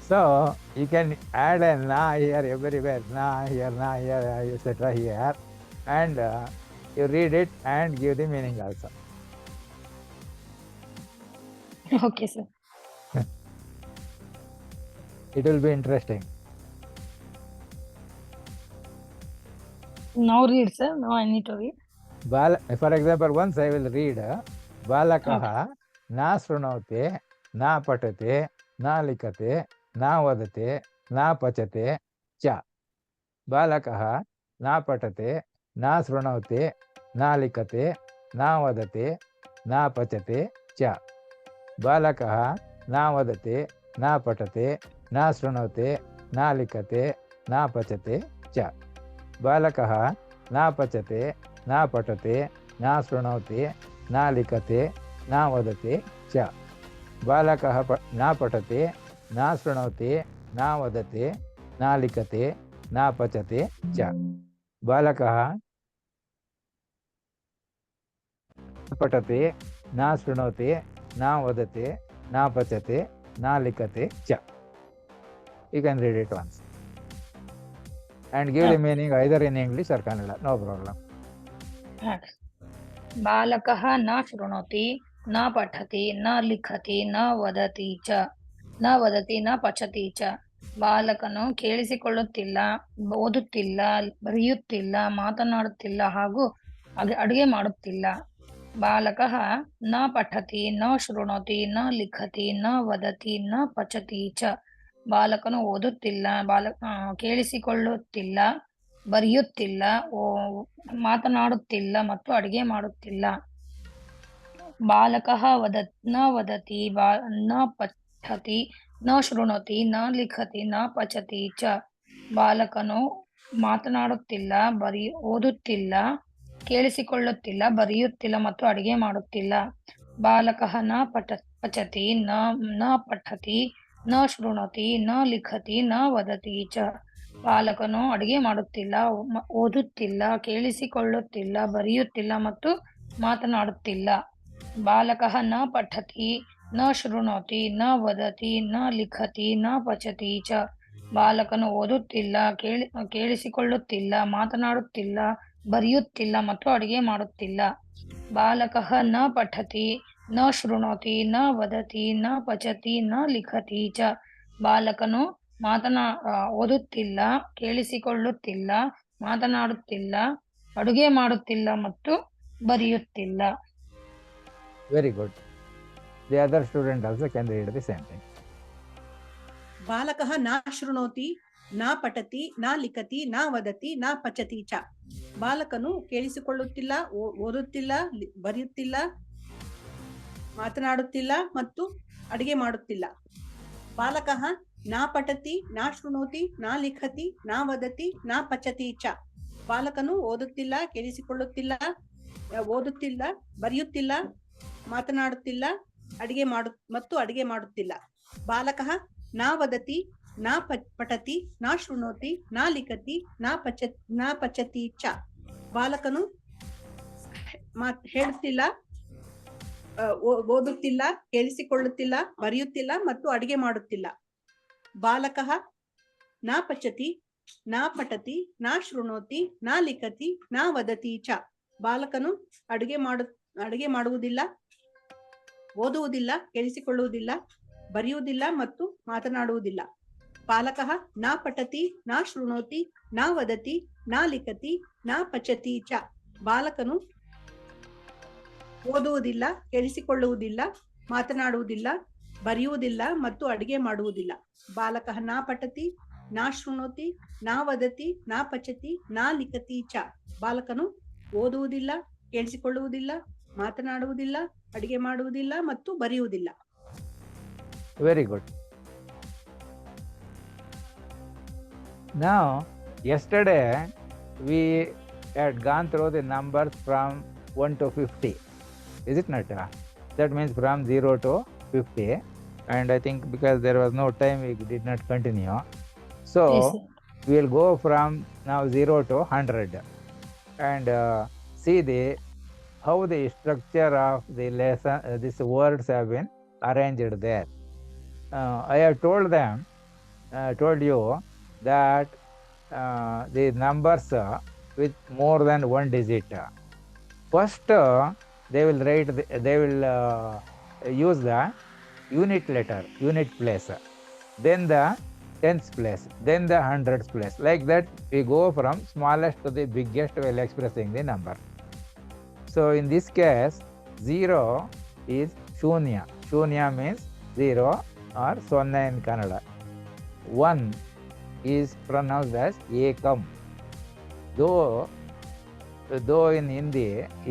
So you can add a na here everywhere, na here, etc. here, and you read it and give the meaning also.
Okay, sir.
It will be interesting.
Now read, sir. Now I need to read.
For example, once I will read. बालकः न शृणोति, न पठति, न लिखति, न वदति, न पचति च. बालकः न पठति, न शृणोति, न लिखति, न वदति, न पचति च. बालकः न वदति, न पठति, न शृणोति, न लिखति, न पचति च. बालकः न पचति, न पठति, न शृणोति, न लिखति, न वदति च. बालकः न पठति, न शृणोति, न वदति, न लिखति, न पचति च. बालकः पठति, न शृणोति, न वदति, न पचति, न लिखति च. You can read it once and give the meaning either in English or Kannada, no problem.
बालकः न शृणोति, न पठति, न लिखति, न वदति, न ಪಚತಿ ಚ. ಬಾಲಕನು ಕೇಳಿಸಿಕೊಳ್ಳುತ್ತಿಲ್ಲ, ಓದುತ್ತಿಲ್ಲ, ಬರೆಯುತ್ತಿಲ್ಲ, ಮಾತನಾಡುತ್ತಿಲ್ಲ ಹಾಗೂ ಅಡುಗೆ ಮಾಡುತ್ತಿಲ್ಲ. ಬಾಲಕಃ ನ ಪಠತಿ, ನ ಶೃಣೋತಿ, ನ ಲಿಖತಿ, ನ ವದತಿ, ನ ಪಚತಿ ಚ. ಬಾಲಕನು ಓದುತ್ತಿಲ್ಲ, ಕೇಳಿಸಿಕೊಳ್ಳುತ್ತಿಲ್ಲ, ಬರೆಯುತ್ತಿಲ್ಲ, ಮಾತನಾಡುತ್ತಿಲ್ಲ ಮತ್ತು ಅಡುಗೆ ಮಾಡುತ್ತಿಲ್ಲ. ಬಾಲಕಃ ನ ವದತಿ, ನ ಪಠತಿ, ನ ಶೃಣೋತಿ, ನ ಲಿಖತಿ, ನ ಪಚತಿ ಚ. ಬಾಲಕನು ಮಾತನಾಡುತ್ತಿಲ್ಲ, ಓದುತ್ತಿಲ್ಲ, ಕೇಳಿಸಿಕೊಳ್ಳುತ್ತಿಲ್ಲ, ಬರೆಯುತ್ತಿಲ್ಲ ಮತ್ತು ಅಡುಗೆ ಮಾಡುತ್ತಿಲ್ಲ. ಬಾಲಕಃ ನ ಪಚತಿ, ನ ಪಠತಿ, ನ ಶೃಣೋತಿ, ನ ಲಿಖತಿ, ನ ವದತಿ ಚ. ಬಾಲಕನು ಅಡುಗೆ ಮಾಡುತ್ತಿಲ್ಲ, ಓದುತ್ತಿಲ್ಲ, ಕೇಳಿಸಿಕೊಳ್ಳುತ್ತಿಲ್ಲ, ಬರೆಯುತ್ತಿಲ್ಲ ಮತ್ತು ಮಾತನಾಡುತ್ತಿಲ್ಲ. ಬಾಲಕಃ ನ ಪಠತಿ, ನ ಶೃಣೋತಿ, ನ ವದತಿ, ನ ಲಿಖತಿ, ನ ಪಚತಿ ಚ. ಬಾಲಕನು ಓದುತ್ತಿಲ್ಲ, ಕೇಳಿಸಿಕೊಳ್ಳುತ್ತಿಲ್ಲ, ಮಾತನಾಡುತ್ತಿಲ್ಲ, ಬರೆಯುತ್ತಿಲ್ಲ ಮತ್ತು ಅಡಿಗೆ ಮಾಡುತ್ತಿಲ್ಲ. ಬಾಲಕಃ ನ ಪಠತಿ, ನ ಶೃಣೋತಿ, ನ ವದತಿ, ನ ಪಚತಿ, ನ ಲಿಖತಿ ಚ. ಬಾಲಕನು ಓದುತ್ತಿಲ್ಲ, ಕೇಳಿಸಿಕೊಳ್ಳುತ್ತಿಲ್ಲ, ಮಾತನಾಡುತ್ತಿಲ್ಲ, ಅಡುಗೆ ಮಾಡುತ್ತಿಲ್ಲ ಮತ್ತು ಬರೆಯುತ್ತಿಲ್ಲ.
Very good. The other student also can read the same thing.
ಬಾಲಕಃ ನ ಶೃಣೋತಿ, ನ ಪಠತಿ, ನ ಲಿಖತಿ, ನ ವದತಿ, ನ ಪಚತಿ ಚ. ಬಾಲಕನು ಕೇಳಿಸಿಕೊಳ್ಳುತ್ತಿಲ್ಲ, ಓದುತ್ತಿಲ್ಲ, ಬರೆಯುತ್ತಿಲ್ಲ, ಮಾತನಾಡುತ್ತಿಲ್ಲ ಮತ್ತು ಅಡಿಗೆ ಮಾಡುತ್ತಿಲ್ಲ. ಬಾಲಕಃ ನ ಪಠತಿ, ನ ಶೃಣೋತಿ, ನ ಲಿಖತಿ, ನ ವದತಿ, ನ ಪಚತಿ ಚ. ಬಾಲಕನು ಓದುತ್ತಿಲ್ಲ, ಕೇಳಿಸಿಕೊಳ್ಳುತ್ತಿಲ್ಲ, ಓದುತ್ತಿಲ್ಲ, ಬರೆಯುತ್ತಿಲ್ಲ, ಮಾತನಾಡುತ್ತಿಲ್ಲ, ಅಡಿಗೆ ಮಾಡುತ್ತಿಲ್ಲ. ಬಾಲಕಃ ನ ವದತಿ, ನ ಪಠತಿ, ನ ಶೃಣೋತಿ, ನ ಲಿಖತಿ, ನ ಪಚತಿ ಚ. ಬಾಲಕನು ಹೇಳುತ್ತಿಲ್ಲ, ಓದುತ್ತಿಲ್ಲ, ಕೇಳಿಸಿಕೊಳ್ಳುತ್ತಿಲ್ಲ, ಬರೆಯುತ್ತಿಲ್ಲ ಮತ್ತು ಅಡಿಗೆ ಮಾಡುತ್ತಿಲ್ಲ. ಬಾಲಕಃ ನ ಪಚತಿ, ನ ಪಠತಿ, ನ ಶೃಣೋತಿ, ನ ಲಿಖತಿ, ನ ವದತಿ ಚ. ಬಾಲಕನು ಅಡಿಗೆ ಮಾಡುವುದಿಲ್ಲ, ಓದುವುದಿಲ್ಲ, ಕೇಳಿಸಿಕೊಳ್ಳುವುದಿಲ್ಲ, ಬರೆಯುವುದಿಲ್ಲ ಮತ್ತು ಮಾತನಾಡುವುದಿಲ್ಲ. ಬಾಲಕಃ ನ ಪಠತಿ, ನ ಶೃಣೋತಿ, ನ ವದತಿ, ನ ಲಿಖತಿ, ನ ಪಚತಿ ಚ. ಬಾಲಕನು ಓದುವುದಿಲ್ಲ, ಕೇಳಿಸಿಕೊಳ್ಳುವುದಿಲ್ಲ, ಮಾತನಾಡುವುದಿಲ್ಲ, ಬರೆಯುವುದಿಲ್ಲ ಮತ್ತು ಅಡಿಗೆ ಮಾಡುವುದಿಲ್ಲ. ಬಾಲಕಃ ನ ಪಠತಿ, ನ ಶೃಣೋತಿ, ನ ವದತಿ, ನ ಪಚತಿ, ನ ಲಿಖತಿ ಚ. ಬಾಲಕನು ಓದುವುದಿಲ್ಲ, ಕೇಳಿಸಿಕೊಳ್ಳುವುದಿಲ್ಲ, ಮಾತನಾಡುವುದಿಲ್ಲ, ಅಡಿಗೆ ಮಾಡುವುದಿಲ್ಲ ಮತ್ತು ಬರೆಯುವುದಿಲ್ಲ.
Very good. Now, yesterday we had gone through the numbers from 1 to 50. Is it not? That means from 0 to 50. And I think because there was no time, we did not continue. So,
Yes, sir.
we will go from now 0 to 100 and see how the structure of the lesson, these words have been arranged there. I have told you that the numbers with more than one digit. First, they will use the unit letter, unit place, then the tens place, then the hundreds place. Like that, we go from smallest to the biggest while expressing the number. So in this case, 0 is shunya. Shunya means 0 or sonna in Kannada. 1 is pronounced as ekam. Though in Hindi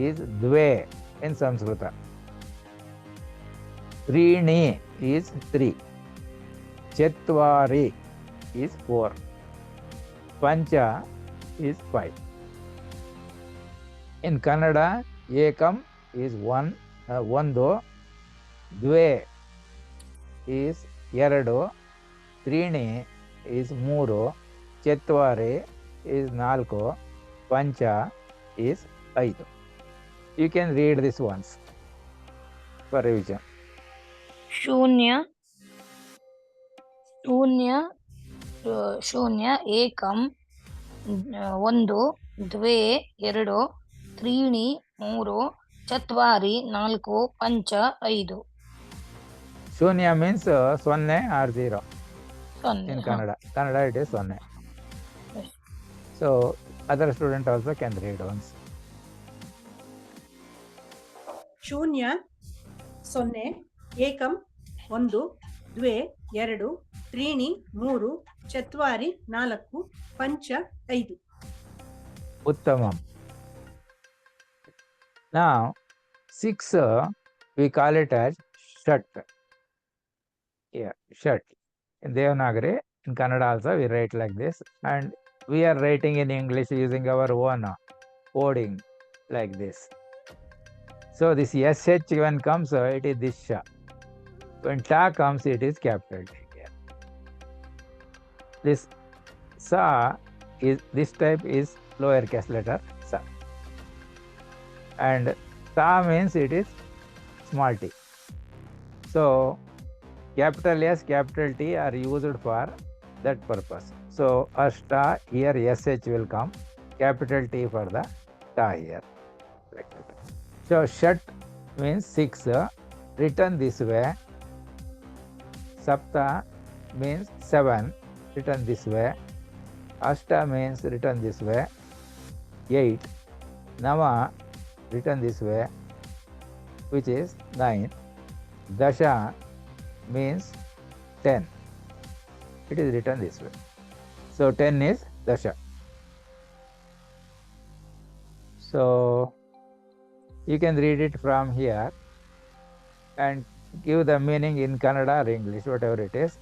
is dve in Sanskrita. Trini is 3. Chetvari is 4. Pancha is 5. In Kannada, ekam is 1, ondo, dve is 2, trini is 3, chetvari is 4, pancha is 5. You can read this once for revision.
ಶೂನ್ಯ ಏಕಂ 1 ದ್ವೇ 2 ತ್ರೀಣಿ 3 ಚತ್ವಾರಿ 4 ಪಂಚ 5.
Shunya means sonne or 0
ಸೊನ್ನೆ.
in Kannada. Kannada it is sonne.
Yes.
So other student also can read once.
ಶೂನ್ಯ 0 ಏಕಂ 1 ದ್ವೇ 2 ತ್ರೀಣಿ 3 ಚತ್ವಾರಿ 4 ಪಂಚ 5.
Uttamam. Now 6 we call it as shat. Yeah, shat. In Devanagari, in Kannada also we write like this, and we are writing in English using our own coding like this. So this SH when comes, it is this sha. When ta comes, it is capital T here. This sa is, this type is lowercase letter sa. And ta means it is small t. So capital S, capital T are used for that purpose. So ashta, here sh will come, capital T for the ta here. Like that. So shat means 6, written this way. Sapta means 7, written this way. Ashta means written this way, 8. Nama written this way, which is 9. Dasha means 10. It is written this way. So 10 is dasha. So you can read it from here and give the meaning in Kannada or English, whatever it is.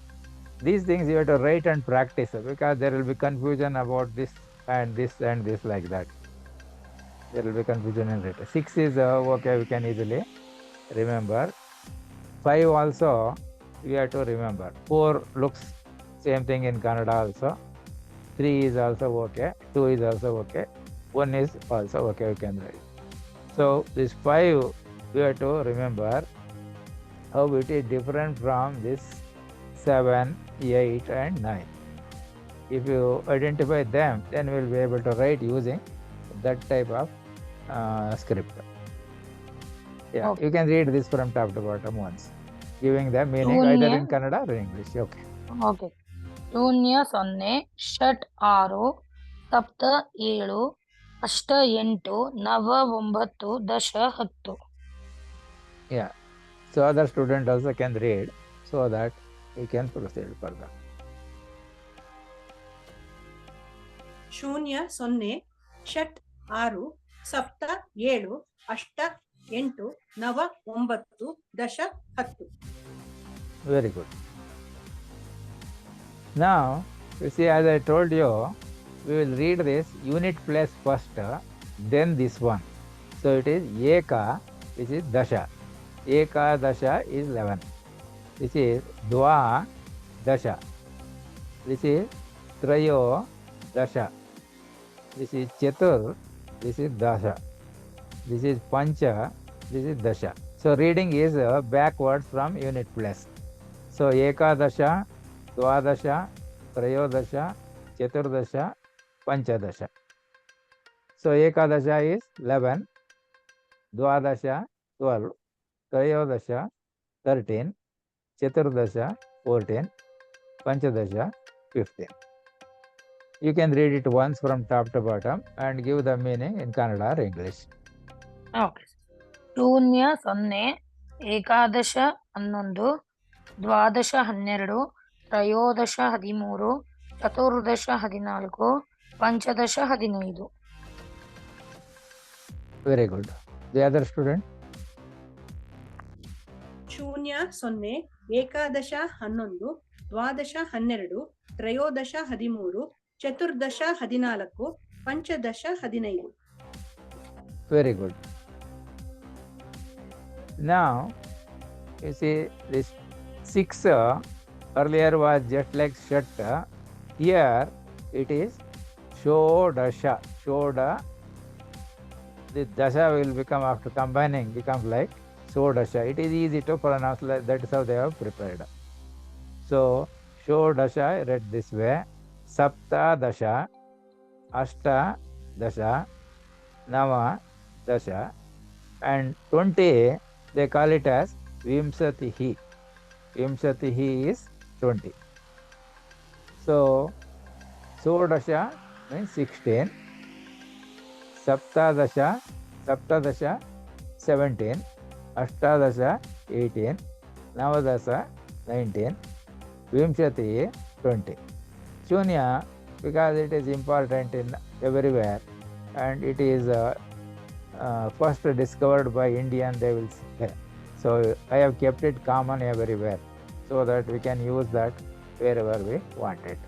These things you have to write and practice, because there will be confusion about this and this and this, like that. There will be confusion in written. 6 is okay, we can easily remember. 5 also we have to remember. 4 looks same thing in Kannada also. 3 is also okay. 2 is also okay. 1 is also okay, we can write. So this 5 we have to remember how it is different from this 7, 8 and 9. If you identify them, then we will be able to write using that type of script. Yeah,
Okay.
you can read this from top to bottom once, giving the meaning either in Kannada or English. Okay.
Okay. 0 0 ಷಟ್ 6 ಸಪ್ತ 7 ಅಷ್ಟ 8 ನವ 9 ದಶ 10.
Yeah. So other student also can read, so that we can proceed further.
0 0 ಷಟ್ 6 ಸಪ್ತ 7 ಅಷ್ಟ 8 ನವ 9 ದಶ 10.
Very good. Now, you see, as I told you, we will read this unit place first, then this one. So it is Eka, which is Dasha. Eka Dasha is 11. This is Dva Dasha. This is Trayo Dasha. This is Chatur. This is Dasha. This is Pancha. This is Dasha. So reading is backwards from unit place. So Ekadasha, Dvadasha, Trayodasha, Chaturdasha, Panchadasha. So Ekadasha is 11, Dvadasha 12, Trayodasha 13, Chaturdasha 14, Panchadasha 15. You can read it once from top to bottom and give the meaning in Kannada or English.
Okay. 0 0 ಏಕಾದಶ 11 ದ್ವಾದಶ 12 ತ್ರಯೋದಶ 13 ಚತುರ್ದಶ 14 ಪಂಚದಶ 15.
Very good. The other student?
0 0 ಏಕಾದಶ 11 ದ್ವಾದಶ 12 ತ್ರಯೋದಶ 13 ಚತುರ್ದಶ 14 ಪಂಚದಶ 15.
Very good. Now, you see this 6 earlier was just like Shat. Here it is Shodasha. Shoda. The Dasha will become, after combining, becomes like Shodasha. It is easy to pronounce, that is how they have prepared. So, Shodasha read this way. Sapta Dasha, Ashta Dasha, Nava Dasha, and 20 they call it as Vimsatihi. Vimsatihi is 20. So Sodasha means 16, Saptadasha 17, Ashtadasha 18, Navadasha 19, Vimshati 20. Shunya, because it is important in everywhere and it is first discovered by Indian, they will say. So I have kept it common everywhere so that we can use that wherever we want it.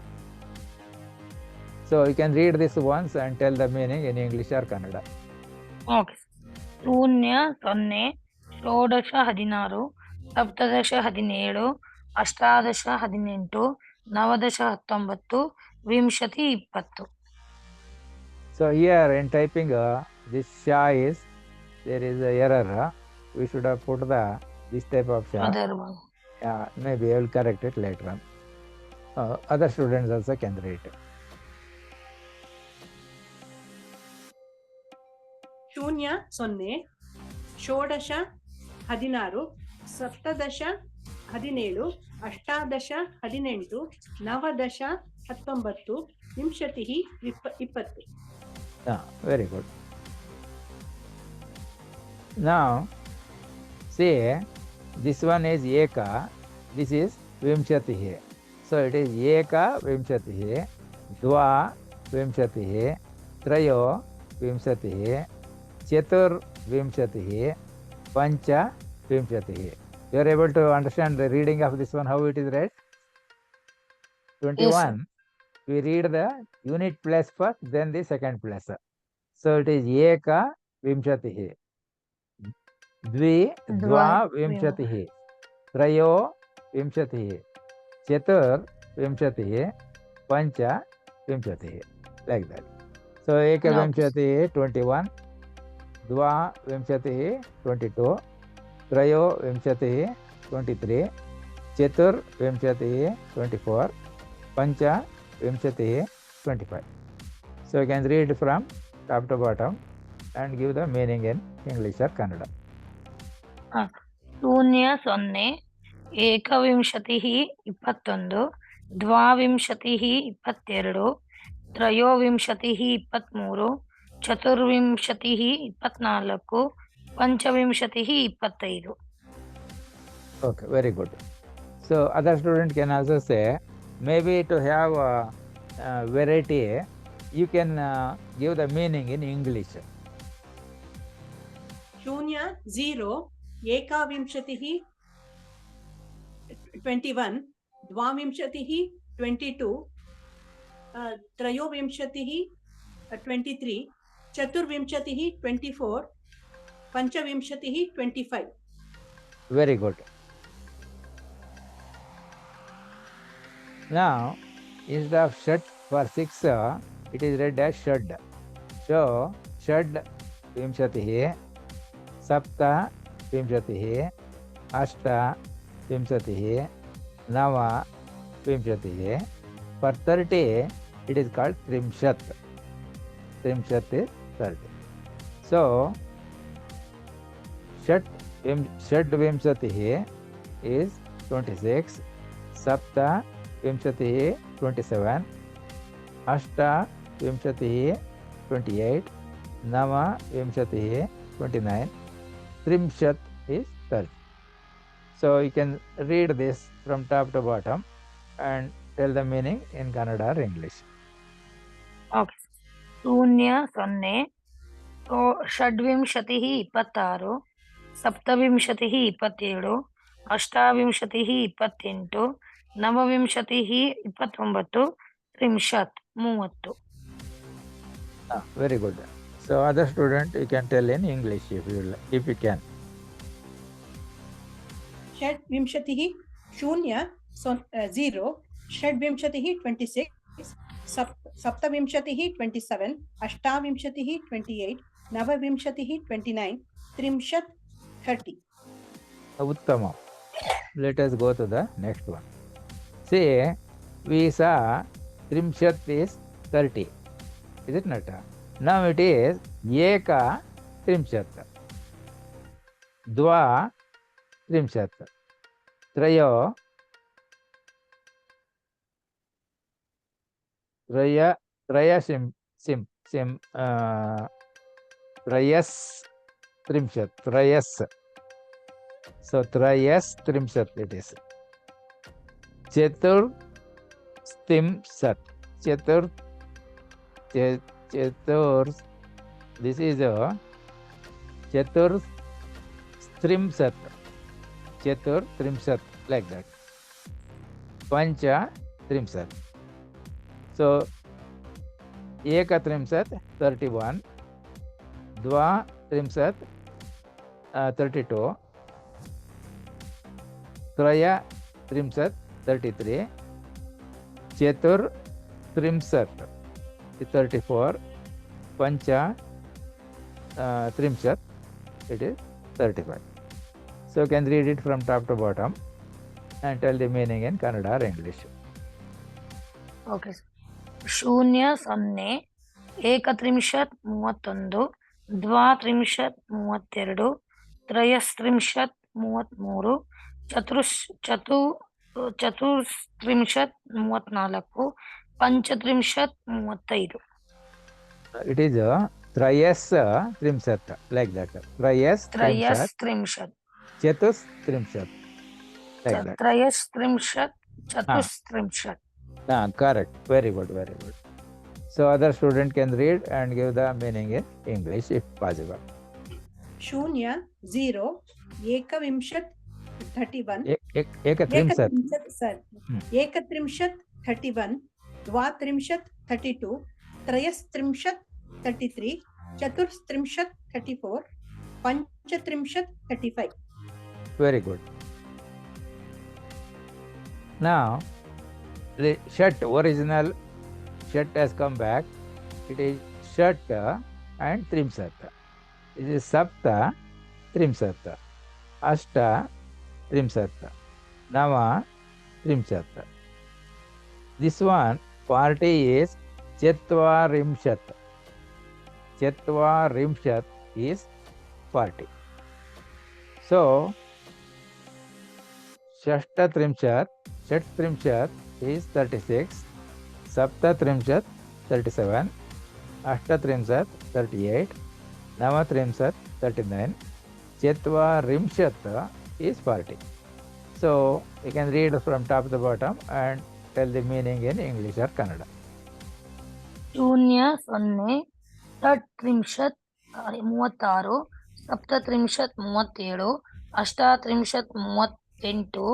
So you can read this once and tell the meaning in English or Kannada.
Okay. 0 0 ಷೋಡಶ 16 ಸಪ್ತದಶ 17 ಅಷ್ಟಾದಶ 18 ನವದಶ 19 ವಿಂಶತಿ 20.
So here in typing this sha is, there is a error. We should have put this type of sha.
ಅದರ
Maybe I will correct it later on. Other students also can read.
ಶೂನ್ಯ 0, ಷೋಡಶ 16, ಸಪ್ತದಶ 17, ಅಷ್ಟಾದಶ 18, ನವದಶ 19, ವಿಂಶತಿಃ 20.
Very good. Now see, this one is Eka, this is Vimshatih. So it is Eka Vimshatih, Dva Vimshatih, Trayo Vimshatih, Chatur Vimshatih, Pancha Vimshatih. You are able to understand the reading of this one, how it is read? 21. We read the unit place first, then the second place. So it is Eka Vimshatih, Dva Vimshatih, Trayo Vimshatih, Chatur Vimshatih, Pancha Vimshatih, like that. So Eka Vimshatih 21, Dva Vimshatih 22, Trayo Vimshatih 23, Chatur Vimshatih 24, Pancha Vimshatih 25. So you can read from top to bottom and give the meaning in English or Kannada.
ಶೂನ್ಯ 0, ಏಕವಿಂಶತಿಃ 21, ದ್ವಾವಿಂಶತಿಃ 22, ತ್ರಯೋವಿಂಶತಿಃ 23, ಚತುರ್ವಿಂಶತಿಃ 24, ಪಂಚವಿಂಶತಿಃ 25.
Okay, very good. So other student can also say, maybe to have variety, you can give the meaning in English.
ಶೂನ್ಯ 0, ಏಕಾವಿಂಶತಿಃ 21, ದ್ವಾವಿಂಶತಿಃ 22, ತ್ರಯೋವಿಂಶತಿಃ 23, ಚತುರ್ವಿಂಶತಿಃ 24, ಪಂಚವಿಂಶತಿಃ 25.
Very good. Now, instead of Shat for 6, it is read as Shad. So, Shad Vimshatih, Sapta Vimshatih, Ashta Vimshatih, Nava Vimshatih. For 30, it is called Trimshat. Trimshat is 30. So, Shat Vimshatih is 26, Sapta Vimshatih 27, Ashta Vimshatih 28, Nava Vimshatih 29, Trimshat is 30. So you can read this from top to bottom and tell the meaning in Kannada or English.
Okay. ಶೂನ್ಯ 0, ಷಡ್ವಿಂಶತಿಃ 26, ಸಪ್ತವಿಂಶತಿಃ 27, ಅಷ್ಟಾವಿಂಶತಿಃ 28, ನವವಿಂಶತಿಃ 29, ತ್ರಿಂಶತ್ 30.
Very good. So other student, you can tell in English if you can.
ಷಡ್ವಿಂಶತಿಃ ಶೂನ್ಯ 0, ಷಡ್ವಿಂಶತಿಃ 26, ಸಪ್ತವಿಂಶತಿಃ 27, ಅಷ್ಟಾವಿಂಶತಿಃ 28, ನವವಿಂಶತಿಃ 29, ತ್ರಿಂಶತ್ 30.
Uttama. Let us go to the next one. See, we saw Trimshat is 30. Is it not? Now it is Eka Trimshat, Dva Trimshat, Trayo Trayas Trimshat, Trayas. So Trayas Trimshat it is. Chatur Trimshat, Chatur, this is a Chatur Trimshat, Chatur Trimshat, like that. Pancha Trimshat. So Eka Trimshat 31, Dva Trimshat 32, Traya Trimshat 33, Chatur Trimshat 34, Pancha Trimshat, it is 35. So you can read it from top to bottom and tell the meaning in Kannada or English.
Okay ಶೂನ್ಯ ಸೊನ್ನೆ ಏಕತ್ರಿಂಶತ್ ಮೂವತ್ತೊಂದು ದ್ವಾತ್ರಿಂಶತ್ ಮೂವತ್ತೆರಡು ತ್ರಯಸ್ತ್ರಿಂಶತ್ ಮೂವತ್ತ್ಮೂರು ಚತುಸ್ತ್ರಿಂಶತ್ ಮೂವತ್ನಾಲ್ಕು ಪಂಚತ್ರಿಂಶತ್ ಮೂವತ್ತೈದು.
It is त्रयस् त्रिंशत् like that. त्रयस् त्रिंशत्
ತ್ರಯಸ್ತ್ರಿಂಶತ್
चतुस्त्रिंशत् like that.
ತ್ರಯಸ್ತ್ರಿಂಶತ್ ಚತುಸ್ತ್ರಿಂಶತ್.
Correct. Very good. Very good. So other student can read and give the meaning in English if possible.
ಶೂನ್ಯ 0 ಏಕವಿಂಶತ್ 31
एकत्रिंशत्.
ಏಕತ್ರಿಂಶತ್ 31 ದ್ವಾತ್ರಿಂಶತ್ 32 ತ್ರಯಸ್ತ್ರಿಂಶತ್ 33 ಚತುಸ್ತ್ರಿಂಶತ್ 34 ಪಂಚತ್ರಿಂಶತ್ 35.
Very good. Now the Shat original Shat has come back. It is Shat and Trimsat. It is Sapta Trimsat, Ashta Trimsat, Nava Trimsat. This one party is Chetvarimshat. Chetvarimshat is party. So Shashtatrimshat, Shattrimshat is 36, Saptatrimshat 37, Ashtatrimsat 38, Navatrimsat 39, Chetvarimshat is 40. So you can read from top to the bottom and tell the meaning in English or Kannada.
ಶೂನ್ಯ ಸೊನ್ನೆ ಷಟ್ತ್ರಿಂಶತ್ ಮೂವತ್ತಾರು ಸಪ್ತತ್ರಿಂಶತ್ ಮೂವತ್ತೇಳು ಅಷ್ಟಾತ್ರಿಂಶತ್ ಮೂವತ್ತೆಂಟು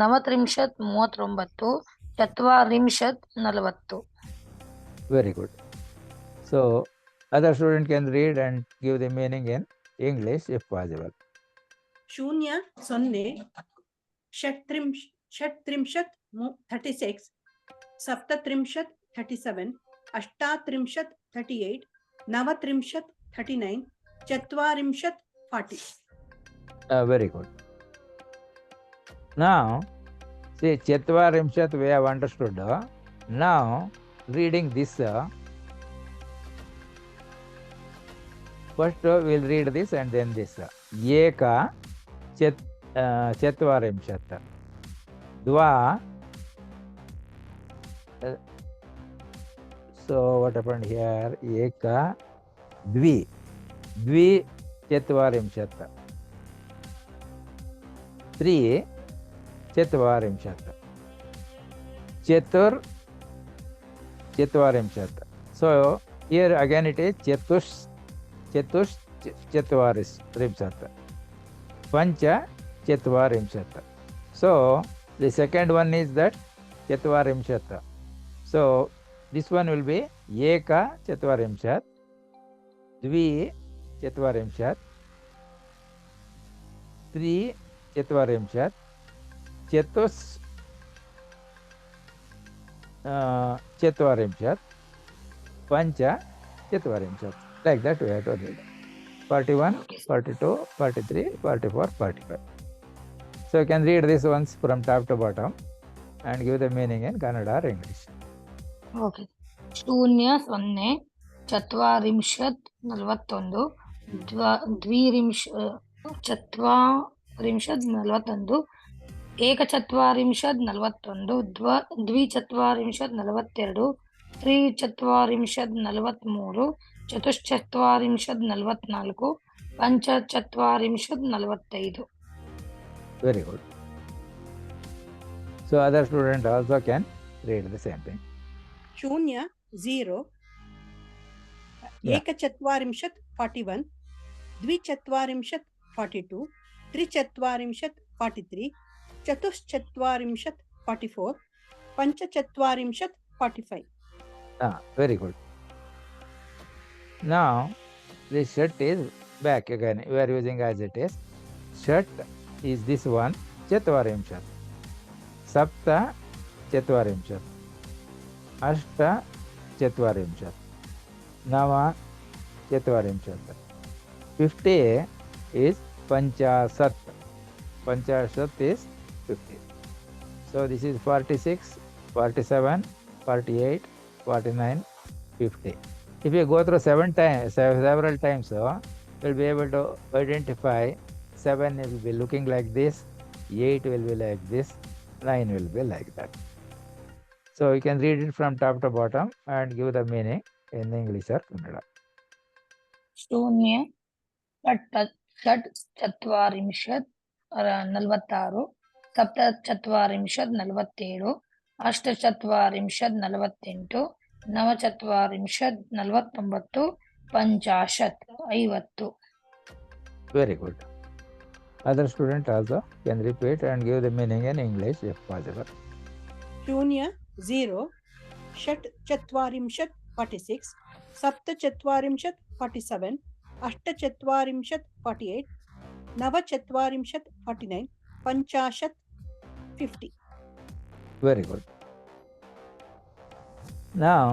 ನವತ್ರಿಂಶತ್ ಮೂವತ್ತೊಂಬತ್ತು ಚತ್ವಾರಿಂಶತ್ 40.
Very good. So other student can read and give the meaning in English if possible.
ಶೂನ್ಯ 0 ಷಟ್ತ್ರಿಂಶತ್ 36 ಸಪ್ತತ್ರಿಂಶತ್ 37 ಅಷ್ಟಾತ್ರಿಂಶತ್ 38 ನವತ್ರಿಂಶತ್ 39 ಚತ್ವಾರಿಂಶತ್ 40.
Very good. Now see Chetvarimshat we have understood. Now reading this first we'll read this and then this. Eka Chetvarimshat. Dva. So what happened here? Eka Dvi Chetvarimshat. 3 Chetvarimshat. Chetvarimshat. So here again it is Chetvarimshat. Pancha Chetvarimshat. So the second one is that Chetvarimshat. So this one will be Eka Chetvarimshat, Dvi Chetvarimshat, 3 Chetvarimshat, Chetvarimshat, Pancha Chetvarimshat. Like that we have to read. 41, 42, 43, 44, 45. So you can read these ones from top to bottom and give the meaning in Kannada or English.
Okay ಶೂನ್ಯ ಸೊನ್ನೆ ಚತ್ವಾರಿಂಶತ್ 41 ಚತ್ವಾರಿಂಶತ್ 41 ಏಕಚತ್ವಾರಿಂಶತ್ 41 ದ್ವಿಚತ್ವಾರಿಂಶತ್ 42 ತ್ರಿಚತ್ವಾರಿಂಶತ್ 43 ಚತುಶ್ಚತ್ವಾರಿಂಶತ್ 44 ಪಂಚಚತ್ವಾರಿಂಶತ್ 45.
Very good. So other student also can read the same thing.
ಶೂನ್ಯ 0
Yeah.
ಏಕಚತ್ವಾರಿಂಶತ್ 41 ದ್ವಿಚತ್ವಾರಿಂಶತ್ 42 ತ್ರಿಚತ್ವಾರಿಂಶತ್ 43 ಚತುಶ್ಚತ್ವಾರಿಂಶತ್ 44 ಪಂಚಚತ್ವಾರಿಂಶತ್ 45.
Very good. Now this shirt is back again. We are using as it is. Shirt is this one Chetvarimshat. Sapta Chetvarimshat. Ashta Chetvarimshat. Nava Chetvarimshat. 50 is Panchasat. Panchasat is 50. So this is 46, 47, 48, 49, 50. If you go through several times, you'll be able to identify 7 will be looking like this, 8 will be like this, 9 will be like that. So you can read it from top to bottom and give the meaning in English or Kannada.
ಶೂನ್ಯ ಷಟ್ ಚತ್ವಾರಿಂಶತ್ 46 ಸಪ್ತಚತ್ವಾರಿಂಶತ್ 47 ಅಷ್ಟಚತ್ವಾರಿಂಶತ್ 48 ನವಚತ್ವಾರಿಂಶತ್ 49 ಪಂಚಾಶತ್ 50.
Very good. Other student also can repeat and give the meaning in English if possible.
शून्य 0 षट् चत्वारिंशत् 46 सप्त चत्वारिंशत् 47 अष्ट चत्वारिंशत् 48 नव चत्वारिंशत् 49 पञ्चाशत् 50.
Very good. Now,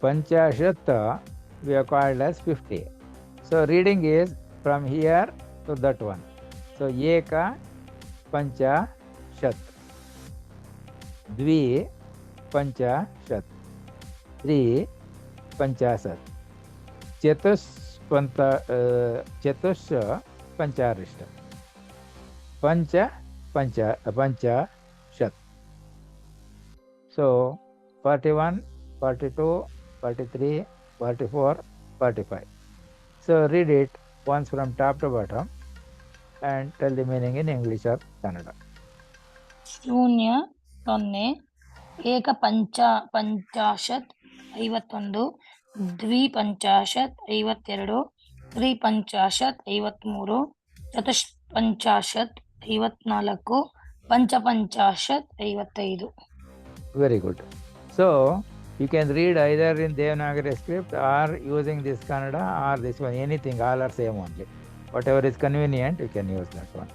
Panchashat we have called as 50. So reading is from here to that one. So Eka Panchashat, Dvi Panchashat, Tri Panchasat, Chatus Pancharishta, Panchashat. So 41, 42, 43, 44, 45. So read it once from top to bottom and tell the meaning in English or Kannada.
ಶೂನ್ಯ 0 ಏಕ ಪಂಚಾಶತ್ 51 ದ್ವಿಪಂಚಾಶತ್ 52 ತ್ರಿಪಂಚಾಶತ್ 53 ಚತುಷ್ಪಂಚಾಶತ್ 54 ಪಂಚಪಂಚಾಶತ್ 55.
Very good. So you can read either in Devanagari script or using this Kannada or this one, anything, all are same only. Whatever is convenient, you can use that one.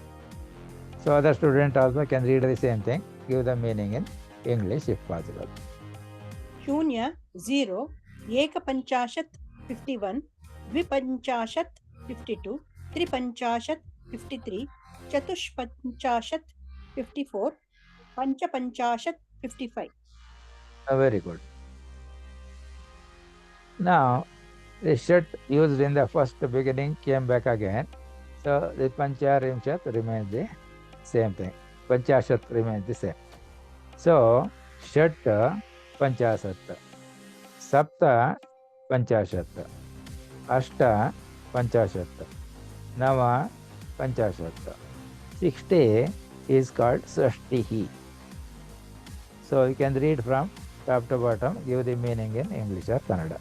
So other student also can read the same thing, give the meaning in English if possible.
शून्य 0 एकपञ्चाशत् 51 द्विपञ्चाशत् 52 त्रिपञ्चाशत् 53 चतुष्पञ्चाशत् 54 पञ्चपञ्चाशत् 55.
Very good. Now the shat used in the first beginning came back again. So the Pancharimshat remains the same thing. Panchashat remains the same. So Shat Panchasat, Sapta Panchashat, Ashta Panchashat, Nava Panchashat, 60 is called Sashtihi. So you can read from top to bottom, give the meaning in English or Kannada.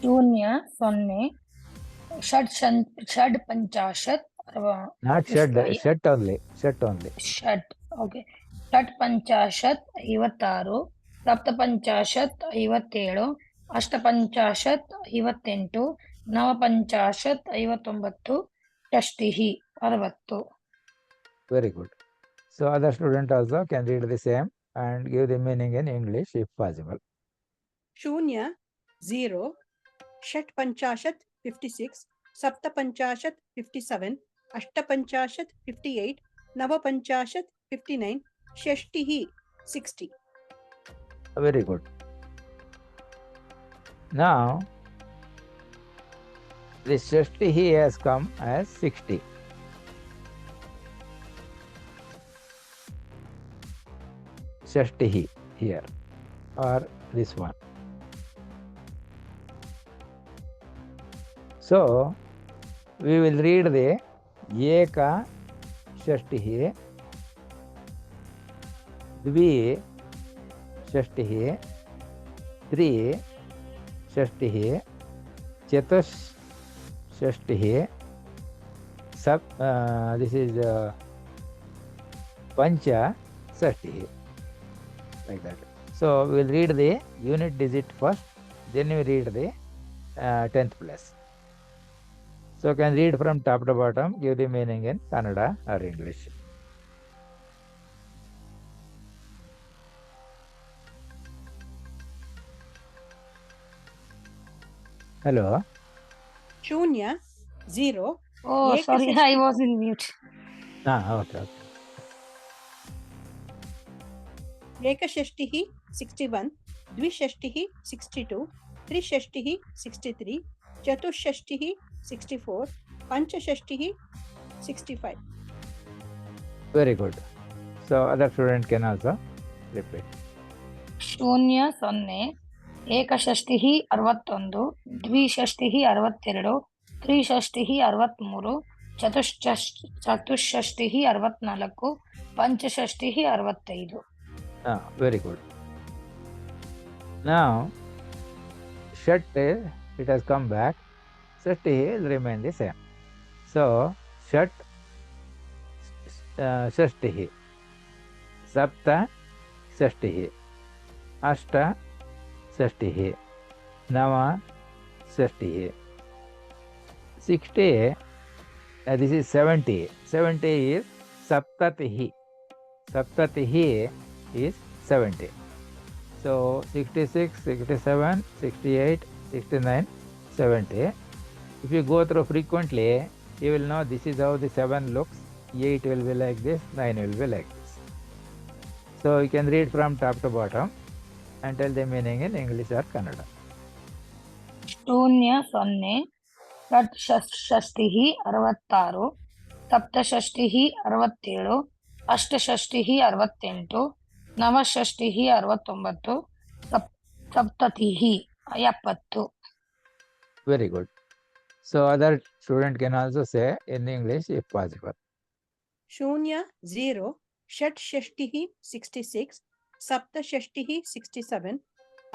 ಶೂನ್ಯ 0 ಷಡ್ ಪಂಚಾಶತ್
Not shed, shet only, shet only.
ಷಟ್ okay ಷಟ್ ಪಂಚಾಶತ್ 56 ಸಪ್ತಪಂಚಾಶತ್ 57 ಅಷ್ಟಪಂಚಾಶತ್ 58 ನವಪಂಚಾಶತ್ 59 ಷಷ್ಟಿಃ 60.
Very good. So other student also can read the same and give the meaning in English if possible.
शून्य 0 षट् पञ्चाशत् 56 सप्त पञ्चाशत् 57 अष्ट पञ्चाशत् 58 नव पञ्चाशत् 59 षष्टिः 60.
Very good. Now this Shashtihi has come as 60. Shashtihi here or this one. So we will read the Eka Shashtihi, Dvi Shashtihi, Tri Shashtihi, Chatush Shashtihi, this is Pancha Shashtihi, like that. So we will read the unit digit first, then we read the 10th place. So can read from top to bottom, give the meaning in Kannada or English. Hello.
शून्य 0
Oh, sorry, I was in mute.
Okay.
एकषष्टिः 61, द्विषष्टिः 62, त्रिषष्टिः 63, चतुष्षष्टिः 64, पञ्चषष्टिः 65.
Very good. So other student can also repeat.
ಶೂನ್ಯ ಸೊನ್ನೆ ಏಕಷಷ್ಟಿಃ 61 ದ್ವಿಷಷ್ಟಿಃ 62 ತ್ರಿಷಷ್ಟಿಃ 63 ಚತುಷ್ಷಷ್ಟಿಃ 64 ಪಂಚಷಷ್ಟಿಃ 65.
Very good. Now Shat it has come back. Shati will remain the same. So Shat Shashtihi, Sapta Shashtihi, Ashta Shashtihi, Nava Shashtihi, 60. This is 70. 70 is Saptatihi. Saptatihi is 70. So 66, 67, 68, 69, 70. If you go through frequently, you will know this is how the 7 looks. 8 will be like this, 9 will be like this. So you can read from top to bottom and tell the meaning in English or Kannada.
ಶೂನ್ಯ ಸೊನ್ನೆ ಷಷ್ಟಿಃ 66 ಸಪ್ತಷಷ್ಟಿಃ 67 ಅಷ್ಟಷಷ್ಟಿಃ 68 ನವಷಷ್ಟಿಃ 69 ಸಪ್ತತಿಃ 70.
Very good. So other student can also say in English if possible.
शून्य 0, षट्षष्टिः 66, सप्तषष्टिः 67,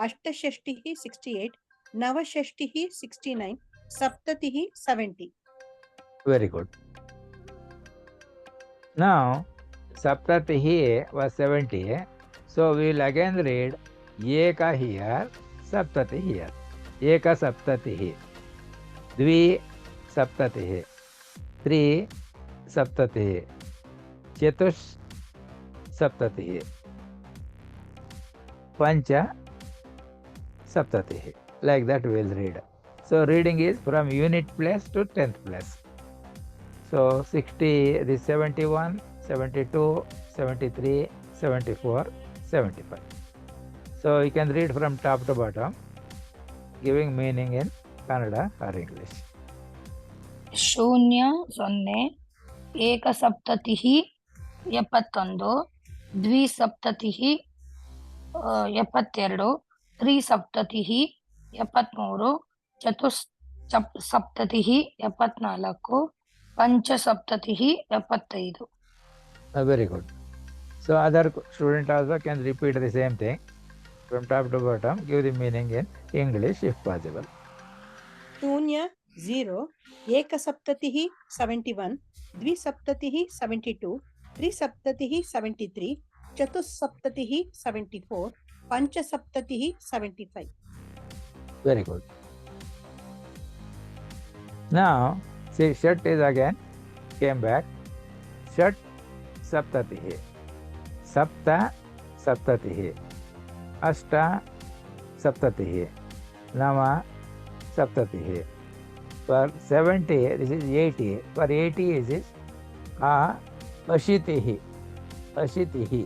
अष्टषष्टिः 68, नवषष्टिः 69, सप्ततिः 70.
Very good. Now Saptatihi was 70. So we will again read Eka here, Saptati here. Eka Saptatihi, Dvi Saptatihi, Tri Saptatihi, Chatush Saptatihi, Pancha Saptatihi. Like that we will read. So reading is from unit place to 10th place. So 60, this 71, 72, 73, 74, 75. So you can read from top to bottom, giving meaning in Kannada or English.
ಶೂನ್ಯ ಸೊನ್ನೆ ಏಕಸಪ್ತತಿಃ 71 ದ್ವಿಸಪ್ತತಿಃ 72 ತ್ರಿಸಪ್ತತಿಃ 73 ಚತುಸ್ಸಪ್ತತಿಃ 74 ಪಂಚಸಪ್ತತಿಃ 75.
Very good. So other student also can repeat the same thing from top to bottom, give the meaning in English if possible.
शून्य 0, एकसप्ततिः 71, द्विसप्ततिः 72, त्रिसप्ततिः 73, चतुस्सप्ततिः 74, पञ्चसप्ततिः 75.
Very good. Now see Shat is again came back. Shat Saptatihi, Sapta Saptatihi, Ashta Saptatihi, Nama Saptatihi. For 70, this is 80. For 80 is this Ashitihi. Ashitihi.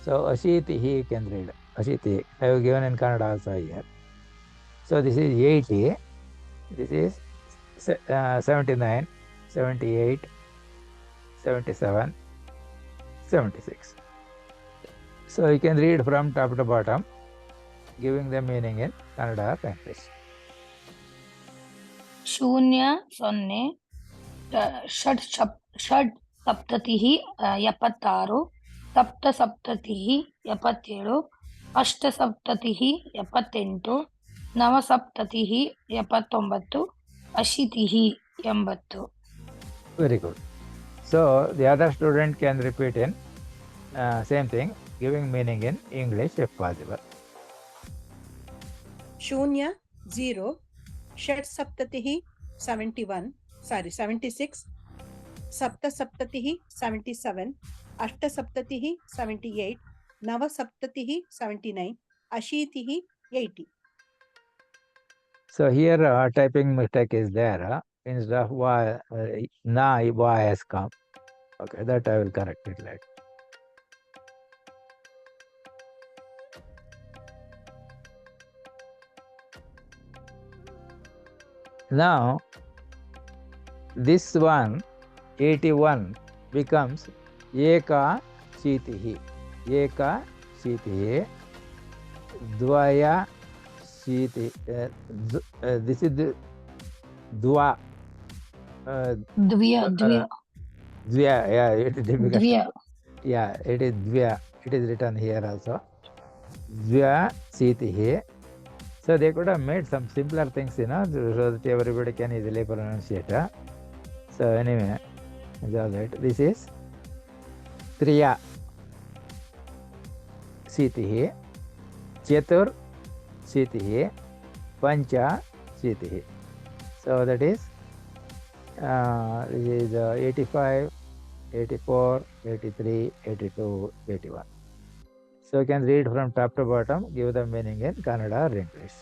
So Ashitihi you can read. Ashitihi. I have given in Kannada also here. So this is 80. This is 79, 78, 77, 76. So you can read from top to bottom, giving the meaning in Kannada or English.
ಶೂನ್ಯ ಸೊನ್ನೆ ಷಡ್ ಸಪ್ತತಿಃ 76 ಸಪ್ತಸಪ್ತತಿಃ 77 ಅಷ್ಟಸಪ್ತತಿಃ 78 ನವಸಪ್ತತಿಃ 79 ಅಶೀತಿಃ 80.
Very good. So the other student can repeat in same thing, giving meaning in English if possible.
शून्य 0, षट्सप्ततिः 76, सप्तसप्ततिः 77, अष्टसप्ततिः 78, नवसप्ततिः 79, अशीतिः 80.
So here typing mistake is there. Instead of y, na, y has come. Okay, that I will correct it later. Now this one 81 becomes ekashitihi. Ekashitihi. Dvaya shiti. This is the dva.
Dvya.
Dvya. Yeah, it is difficult.
Dvya.
Yeah, it is dvya. It is written here also. Dvya shitihi. So they could have made some simpler things, so that everybody can easily pronounce it. So anyway, this is Triya Shitihi, Chatur Shitihi, Pancha Shitihi. So that is 85, 84, 83, 82, 81. So you can read from top to bottom, give the meaning in Kannada or English.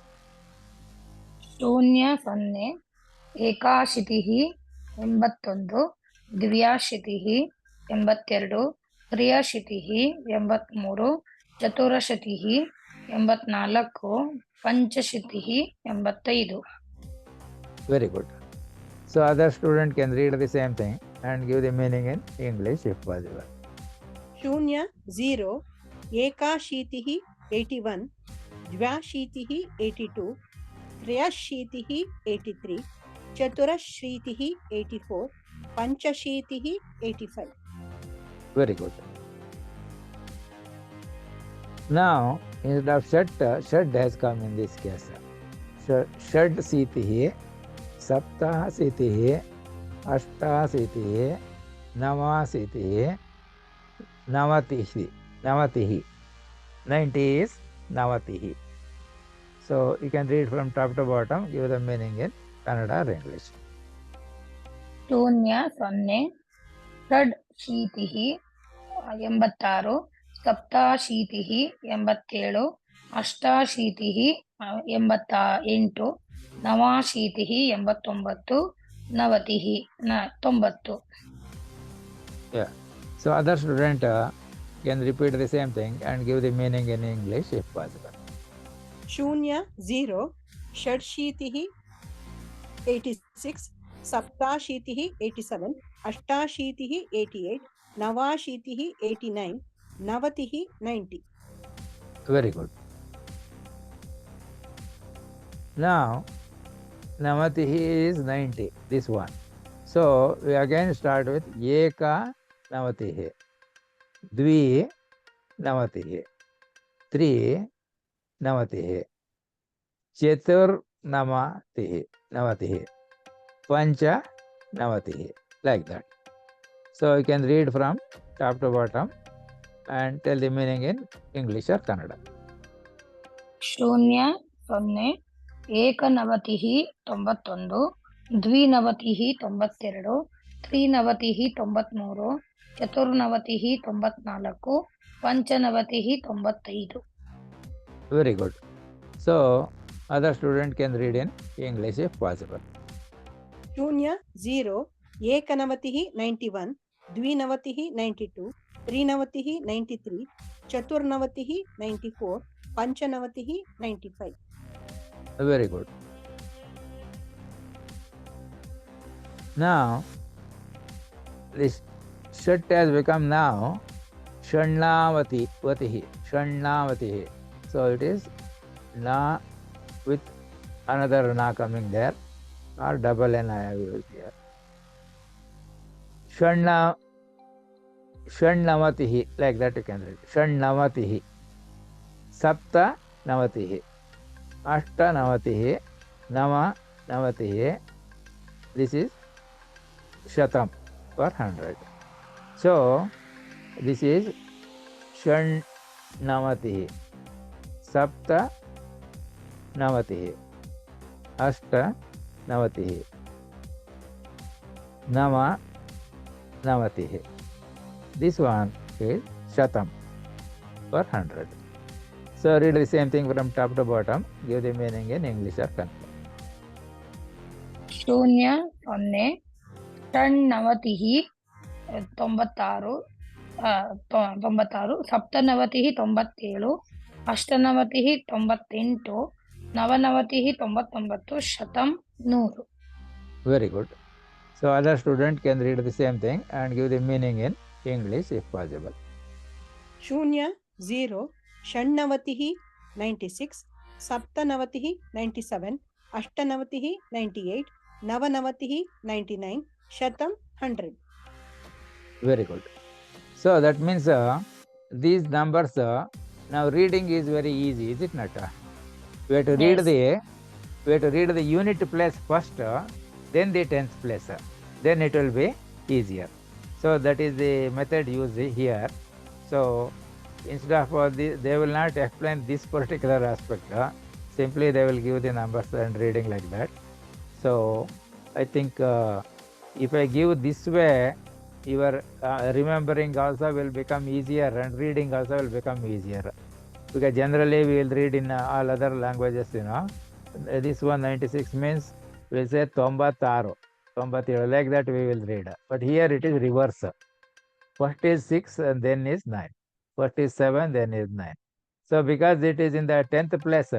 ಶೂನ್ಯ ಸೊನ್ನೆ ಏಕಾಶಿತಿಃ 81 ದ್ವ್ಯಾಶಿತಿಃ 82 ತ್ರ್ಯಶಿತಿಃ 83 ಚತುರಶಿತಿಃ 84 ಪಂಚಶಿತಿಃ 85.
Very good. So other student can read the same thing and give the meaning in English if possible.
ಶೂನ್ಯ 0, ಏಕಾಶೀತಿಃ 81, ದ್ವ್ಯಾಶೀತಿಃ 82, ತ್ರಯಶೀತಿಃ 83, ಚತುರಶೀತಿಃ 84, ಪಂಚಶೀತಿಃ 85.
Very good. Now instead of shad has come in this case. Shad sitihi, sapta sitihi, ashta sitihi, nama sitihi, navatihi. 90 is navatihi. So you can read from top to bottom, give the meaning in Kannada or English.
ಶೂನ್ಯ ಸೊನ್ನೆ ಷಡ್ ಶೀತಿಃ 86 ಸಪ್ತಾಶೀತಿಃ 87 ಅಷ್ಟಾಶೀತಿಃ 88 ನವಾಶೀತಿಃ 89 ನವತಿಃ 90.
Yeah. So other student can repeat the same thing and give the meaning in English if possible.
ಶೂನ್ಯ 0, ಷಡ್ಶೀತಿಃ 86, ಸಪ್ತಾಶೀತಿಃ 87, ಅಷ್ಟಾಶೀತಿಃ 88, ನವಾಶೀತಿಃ 89, ನವತಿಃ 90.
Very good. Now Navatihi is 90, this one. So we again start with Eka Navatihi, Dvi Navatihi, Tri Navatihi, Chatur Navatihi, Pancha Navatihi, like that. So you can read from top to bottom and tell the meaning in English or Kannada.
ಶೂನ್ಯ ಸೊನ್ನೆ ಏಕನವತಿಃ 91 ದ್ವಿನವತಿಃ 92 ತ್ರಿನವತಿಃ 93 ಚತುರ್ನವತಿಃ 94 ಪಂಚನವತಿಃ 95.
Very good. So other student can read in English if possible.
ಶೂನ್ಯ 0, ಏಕನವತಿಃ 91, ದ್ವಿನವತಿಃ 92, ತ್ರಿನವತಿಃ 93, ಚತುರ್ನವತಿಃ 94, ಪಂಚನವತಿಃ 95.
Very good. Now this shat has become now Shannavatihi. So it is na with another na coming there, or double n I have used here. Shannavatihi, like that you can read. Shannavatihi, Sapta Navatihi, Ashta Navatihi, Nama Navatihi. This is Shatam per 100. So this is Shannavatihi, Sapta Navatihi, Ashta Navatihi, Nama Navatihi. This one is Shatam per 100. So read the same thing from top to bottom, give the meaning in English or Kannada.
ಶೂನ್ಯ ಸೊನ್ನೆ ಷಣ್ಣವತಿಃ 96 ಸಪ್ತನವತಿಃ 97 ಅಷ್ಟನವತಿಃ 98 ನವನವತಿಃ 99 ಶತಂ 100.
Very good. So other student can read the same thing and give the meaning in English if possible.
शून्य 0 षण्णवतिः 96 सप्तनवतिः 97 अष्टनवतिः 98 नवनवतिः 99 शतं 100.
Very good. So that means these numbers now reading is very easy, is it not? We have to read the unit place first, then the tens place. Then it will be easier. So that is the method used here. So instead of they will not explain this particular aspect. Simply they will give the numbers and reading like that. So I think if I give this way, your remembering also will become easier and reading also will become easier. Because generally we will read in all other languages, this one 96 means we'll say 96, 97, like that we will read. But here it is reverse. First is 6 and then is 9. First is 7, then is 9. So because it is in the 10th place,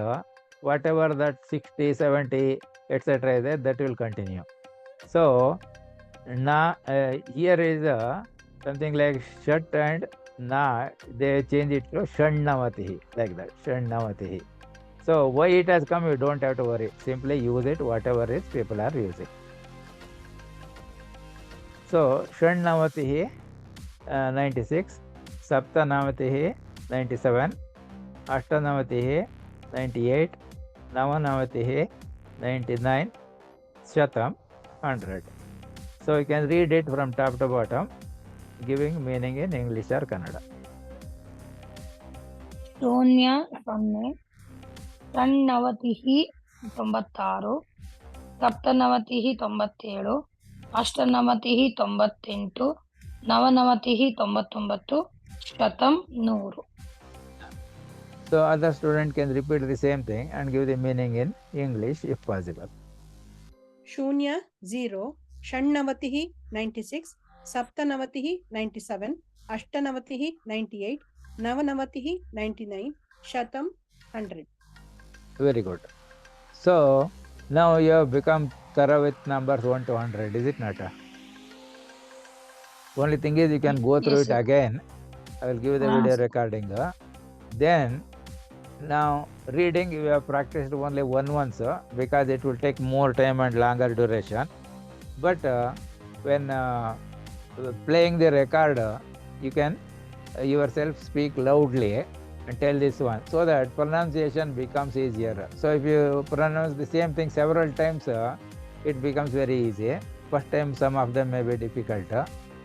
whatever that 60, 70, etc. is there, that will continue. So now here is something like Shat and Na, they change it to Shannavatihi, like that, Shannavatihi. So why it has come, you don't have to worry. Simply use it, whatever is people are using. So Shannavatihi 96, Saptanavatihi 97, Ashtanavatihi 98, Navanavatihi 99, Shatam 100. So you can read it from top to bottom, giving meaning in English or Kannada.
ಶೂನ್ಯ 0 ಷಣ್ಣವತಿಃ 96 ಸಪ್ತನವತಿಃ 97 ಅಷ್ಟನವತಿಃ 98 ನವನವತಿಃ 99 ಶತಂ 100.
So other student can repeat the same thing and give the meaning in English if possible.
शून्य 0 षण्णवतिः 96 सप्तनवतिः 97 अष्टनवतिः 98 नवनवतिः 99 शतं 100.
Very good. So now you have become thorough with numbers 1 to 100, is it not? Only thing is you can go through
Yes,
it
sir.
again. I will give the video recording. Then now reading you have practiced only once because it will take more time and longer duration. But when playing the record, you can yourself speak loudly and tell this one, so that pronunciation becomes easier. So if you pronounce the same thing several times, it becomes very easy. First time some of them may be difficult,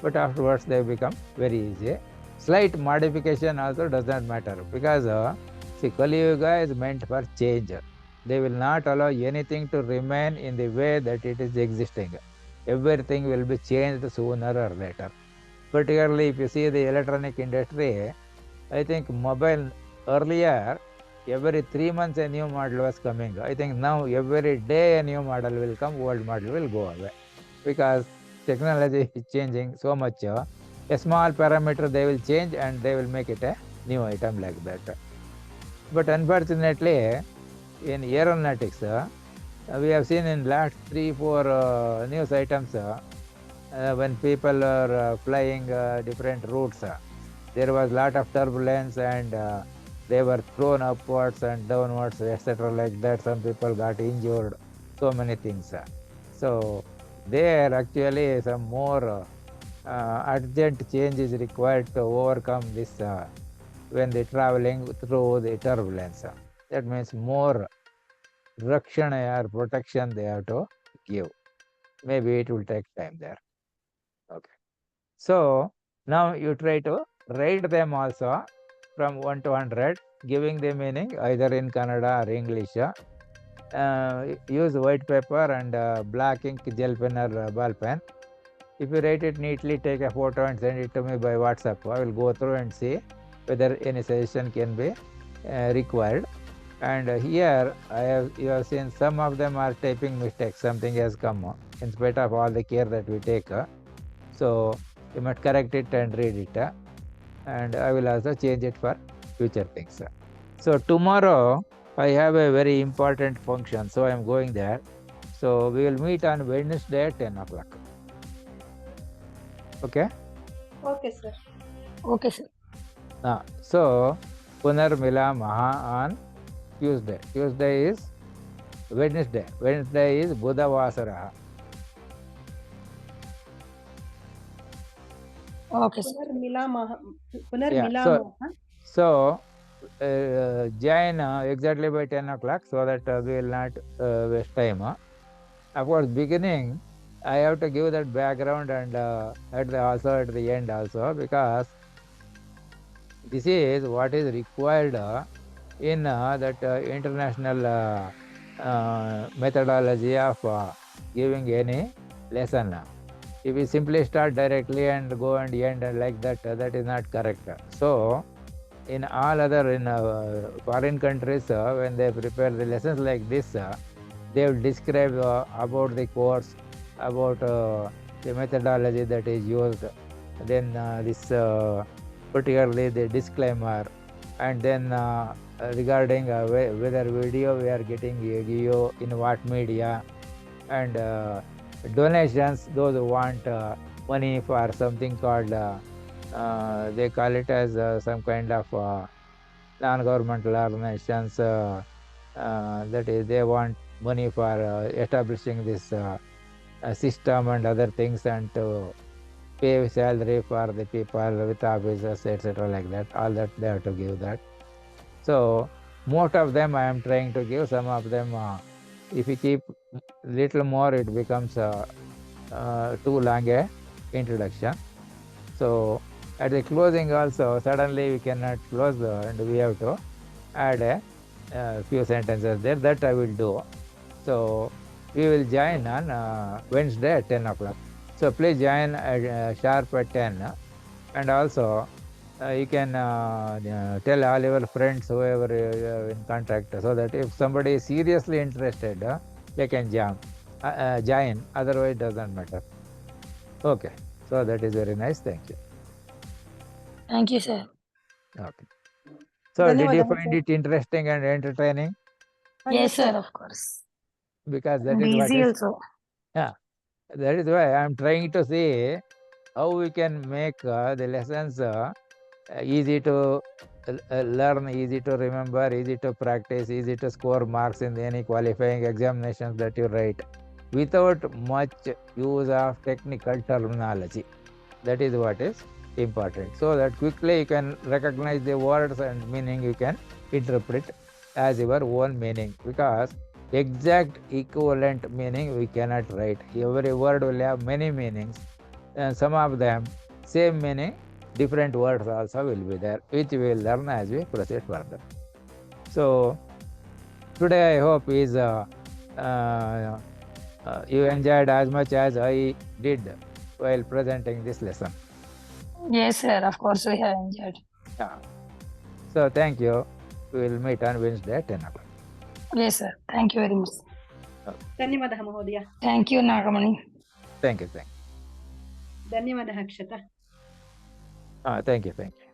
but afterwards they become very easy. Slight modification also does not matter, because see, Kali Yuga is meant for change. They will not allow anything to remain in the way that it is existing. Everything will be changed sooner or later. Particularly if you see the electronic industry, I think mobile earlier, every 3 months a new model was coming. I think now every day a new model will come, old model will go away. Because technology is changing so much, a small parameter they will change and they will make it a new item like that. But unfortunately, in aeronautics, we have seen in last 3-4 news items, when people are flying different routes, there was lot of turbulence and they were thrown upwards and downwards, etc. like that. Some people got injured, so many things. So there actually some more urgent change is required to overcome this when they traveling through the turbulence. That means more rakshana or protection they have to give. Maybe it will take time there. Okay. So now you try to write them also from 1 to 100, giving the meaning either in Kannada or English. Use white paper and black ink, gel pen or ball pen. If you write it neatly, take a photo and send it to me by WhatsApp. I will go through and see whether any suggestion can be required. And here you have seen some of them are typing mistakes. Something has come in spite of all the care that we take. So you must correct it and read it. And I will also change it for future things. So tomorrow I have a very important function, so I am going there. So we will meet on Wednesday at 10 o'clock. Okay?
Okay sir.
Okay, sir.
So Punarmilamaha on Tuesday. Tuesday is Wednesday. Wednesday is Budhavasaraha.
Okay, sir.
ಪುನರ್ಮಿಲಾಮಃ.
So join exactly by 10 o'clock so that we will not waste time. Of course, beginning I have to give that background and also at the end also, because this is what is required in that international methodology of giving any lesson. If we simply start directly and go and end like that, that is not correct. So in all other foreign countries, when they prepare the lessons like this, they will describe about the course, about the methodology that is used, then this particularly the disclaimer, and then regarding whether video we are getting video in what media, and donations, those who want money for something called they call it as some kind of non-governmental organizations, that is they want money for establishing this system and other things, and to pay salary for the people with officers, etc., like that. All that they have to give that. So most of them I am trying to give. Some of them if you keep little more, it becomes too long a introduction. So at the closing also, suddenly we cannot close and we have to add a few sentences there. That I will do. So we will join on Wednesday at 10 o'clock. So please join at sharp at 10. And also you can tell all your friends, whoever you are in contact, so that if somebody is seriously interested, they can join. Otherwise it doesn't matter. Okay. So that is very nice. Thank you.
Thank you, sir.
Okay. So did you
ಧನ್ಯವಾದಗಳು
find
sir.
it interesting and entertaining?
Yes, sir, of course.
Because that
And
is what
easy
is,
also.
that is why I am trying to see how we can make the lessons easy to learn, easy to remember, easy to practice, easy to score marks in any qualifying examinations that you write, without much use of technical terminology. That is what is important. So that quickly you can recognize the words and meaning, you can interpret as your own meaning, because exact equivalent meaning we cannot write. Every word will have many meanings, and some of them same meaning, different words also will be there, which we will learn as we proceed further. So today I hope is you enjoyed as much as I did while presenting this lesson.
Yes, sir, of course we have enjoyed.
Yeah. So thank you. We will meet on Wednesday at 10 o'clock.
Yes, sir. Thank you very much.
ಧನ್ಯವಾದः ಮಹೋದಯ.
Thank you, Nagamani.
Thank you. Thank you.
ಧನ್ಯವಾದः Akshata.
Thank you. Thank you.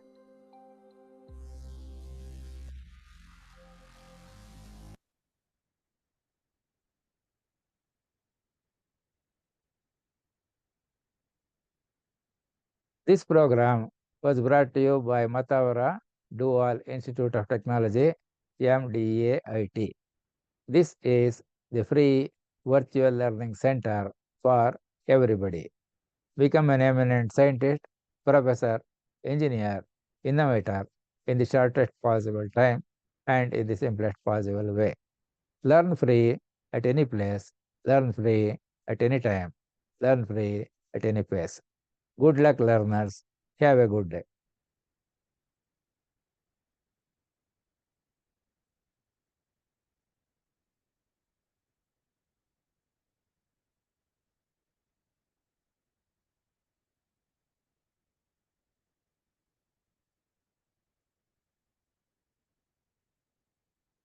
This program was brought to you by Matavara Dual Institute of Technology, MDAIT. This is the free virtual learning center for everybody. Become an eminent scientist, professor, engineer, innovator in the shortest possible time and in the simplest possible way. Learn free at any place, learn free at any time, learn free at any pace. Good luck, learners. Have a good day.